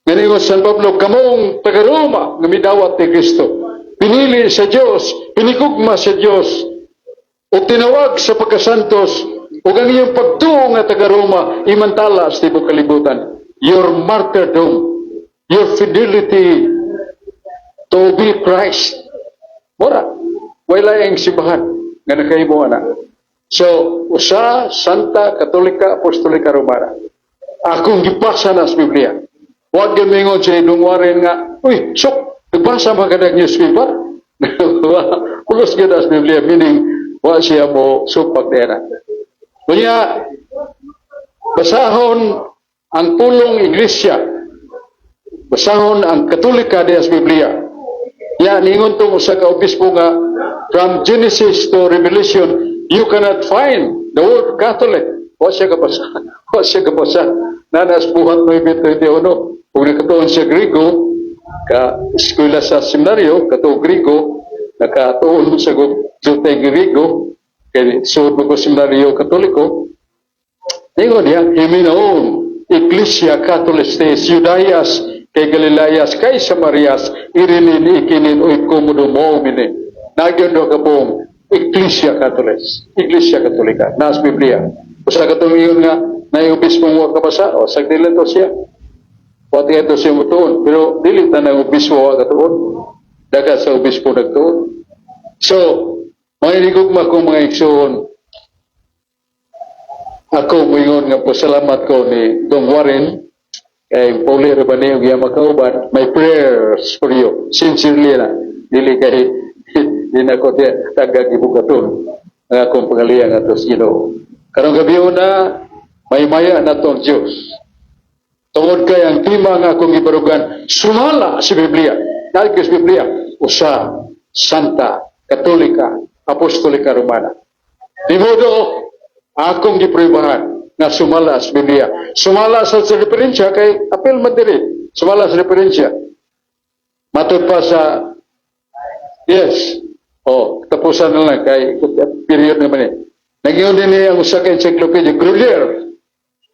Ganun San Pablo, kamong taga-Roma nga midawat ni Kristo. Pinili sa Diyos, pinikugma sa Diyos, o tinawag sa pagkasantos, o ang iyong pagtuo nga taga-Roma, imantala sa tibok kalibutan. Your martyrdom, your fidelity to be Christ. Mura, wala ang simbahan nga nakahimo na. So, usa, Santa, Katolika, Apostolika, Romana. Akong gipasa na sa Biblia. Huwag gamingon sa idungwarin nga, uy, sok, nagbasa magadag newspaper? Pulos ganda sa Biblia, meaning, wala siya mo supak na. Kanya, basahon ang pulong iglesia, basahon ang Katolika diya sa Biblia. Yan, ingon tong usa ka obispo nga, from Genesis to Revelation, you cannot find the word Catholic. Wala siya kapasa. Wala siya kapasa. Nanas buhat 9:31. Kung nakatuon siya Grigo, ka-eskwela sa seminaryo, katuon Grigo, nakatuon sa Jutay Grigo, kaya suod mo ko seminaryo Katoliko, ingon niya, himinoon, Ecclesia Catholic State, Judayas, kay Galileas, kay Samarias, irinin, ikinin, o ikomodo mo, minin. Nagyon do kabong, Ecclesia Catholic, Ecclesia Katolika, nas Biblia. O sa katuloy nga, naiubis mong wak kabasa, o sagdilan to siya. Pati ito siya mutuon, pero dilit na nang-ubis mo wak katuon. Daga sa ubis po nagtuon. So, mahinigugma kong mga iksoon, ako moingon nga po salamat ko ni Dong Warren, kay Pauli Rabani ug iyang makauban, my prayers for you, sincerely na, dili kay di na ko tagagibugaton ang akong pangalian atos Ginoo. Karong gabi na may maya na tong Dios. Tungod kay ang tema nga akong ibarugan, sumala sa Biblia. Dahil sa Biblia, usa, Santa, Katolika, Apostolika, Romana. Di modo, akong gipribahan na sumala sa Biblia. Sumala sa referensya kay apel madiri. Sumala sa referensya. Matod pa sa yes. Tapusan na lang kay period naman eh. Nagyon din niya ang usa ka encyclopedia, Grolier,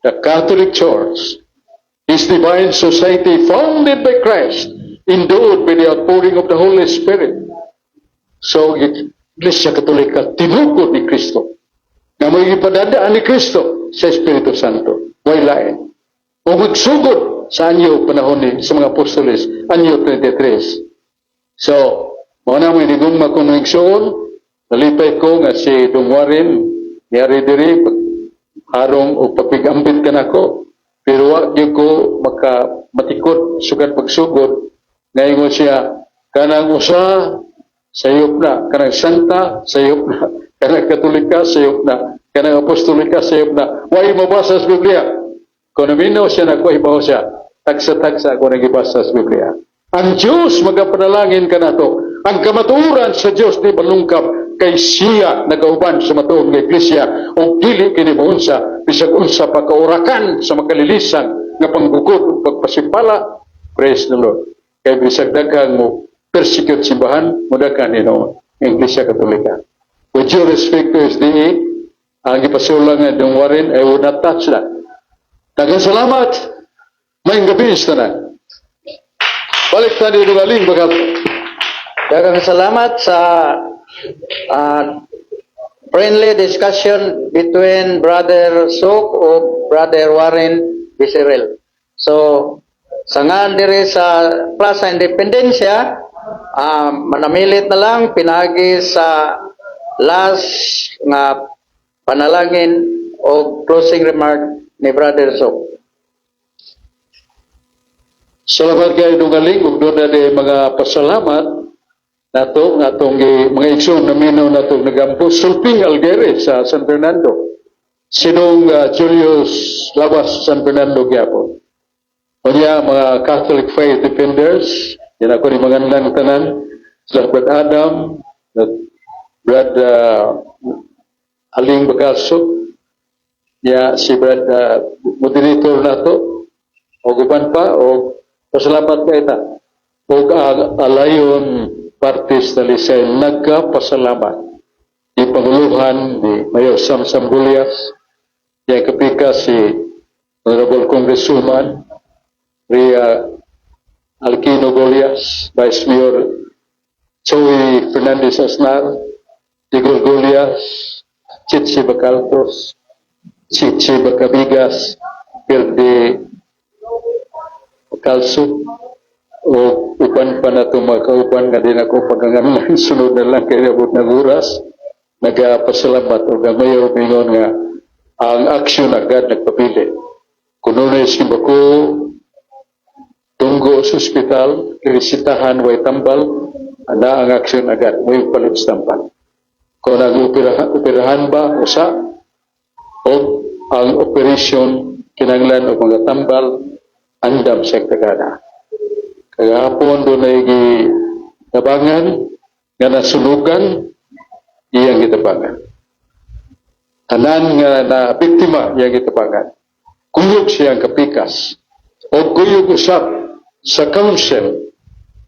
the Catholic Church, His Divine Society founded by Christ, endowed by the outpouring of the Holy Spirit. So, Iglesia Katolika, tinukod ni Kristo. Na may ipadadaan ni Kristo sa Espiritu Santo. Way lain. O magsugod sa anyo panahon ni sa mga apostoles, anyo 23. So, mga naman inigong makunigsoon, nalipay ko nga si Dong Warren, niyari diri, harong o papigambit ka na ko, pero wag yung ko matikot, sugat pagsugod, ngayon siya, kanang usa, sayop na, kanang santa, sayop na, kanang katolika, sayop na, kanang apostolika, sayop na, way mabasa sa Biblia. Kung naminaw siya na ko, ibaw siya, tagsa-tagsa ako nagibasa sa Biblia. Ang Diyos magapanalangin ka na to. Ang kamaturan sa Diyos di malungkap kay siya nagauban sa matuong nga iglesia o dili kinibuunsa bisag unsa pagkaurakan sa makalilisan nga panggugod ug pagpasipala. Praise the Lord. Kay bisag daghang mo persecute simbahan mo daghan Iglesia Katolika. with due respect to SDA, ang ipasulangan ng Warren, I would not touch that. Nagkasalamat, may gabi na. Balik tayo ng aling bagat. Daghang salamat sa friendly discussion between Brother Sok o Brother Warren Vicerel. So, sangan dire sa Plaza Independencia, manamilit na lang pinagi sa last nga panalangin o closing remark ni Brother Sok. Salamat kayo ng aling, kung doon na mga pasalamat, nato nga itong mga igsoon na minaw na itong nagampo sulping Algeria sa San Fernando sinong Julius Labas San Fernando gyapon kanya mga Catholic faith defenders yan ako ni mga nang tanan sila Brad Adam Brad Aling Bagalso ya si Brad moderator nato o guban pa o pasalamat kayo ta o alayon partis na lisay nagkapasalamat di Panguluhan ni Mayor Sam Sambulias yang kapika si Honorable Congresswoman Ria Alquino Golias, Vice Mayor Joey Fernandez Asnar, Digol Golias, Chichi Bacaltos, Chichi Bacabigas, Pilde Bacalso, o upan pa na itong mga kaupan nga din ako pagkangalan sunod na lang kaya abot ng oras nagpasalamat o gamayo mingon nga ang aksyon agad nagpapili kuno na isimba ko tunggo sa ospital kirisitahan way tambal ana ang aksyon agad may palit stampan kung nag-operahan ba usa o ang operasyon kinanglan o mga tambal andam sa tagana. Kagahapon doon ay gitabangan nga nasunugan iyang gitabangan. Tanan nga na biktima iyang gitabangan. Kuyog siyang kapikas o kuyog usap sa council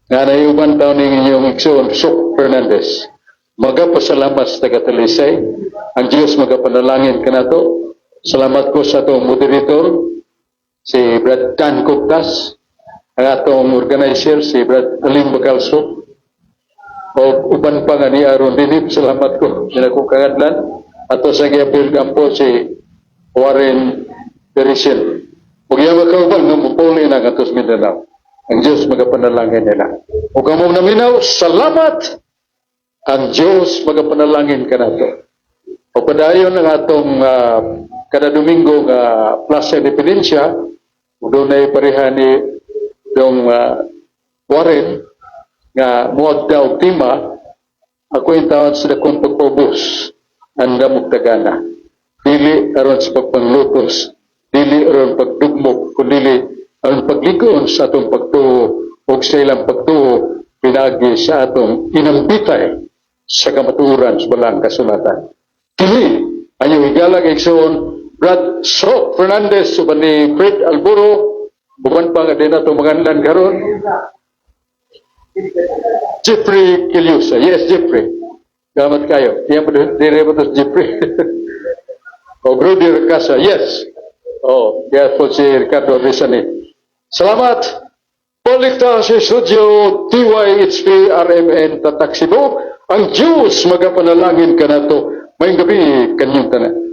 nga naiuban taon ng inyong igsoon Sok Fernandez. Magapasalamat sa taga-Talisay. Ang Diyos magapanalangin ka na to. Salamat ko sa itong moderator si Brad Dan Coctas. Ang atong organizer si Brad Aling Bagalso o uban pa nga ni Aaron Dinip, salamat ko din ako kagadlan ato sa giyapil kampo si Warren Perisel ug iya makauban nga mupuli na atos Mindanao ang Diyos magapanalangin nila ug among naminaw salamat ang Diyos magapanalangin kanato o padayon ang atong kada Domingo nga Plaza Independencia ug doon ay pareha ni yung Warren nga muad daw tima ako yung tawad sa dakong pagpobos ang damog tagana dili aron sa pagpanglutos dili aron pagdugmok kundi aron pagligon sa atong pagtuo o sa ilang pagtuo pinagi sa atong inambitay sa kamaturan sa balang kasulatan kini anyong higalag igsoon Brad Sok Fernandez suban ni Fred Alburo bukan pa nga din na tumanganlan karon. Jeffrey Kiliusa. Yes, Jeffrey. Gamat kayo. Yan pa dire mo to Jeffrey. O Rudy Recasa. Yes. Oh, yes po si Ricardo Rizani. Salamat. Balik ta sa studio DYHP RMN Tatak Cebu. Ang Diyos magapanalangin ka na to. May gabi kanyang tanan.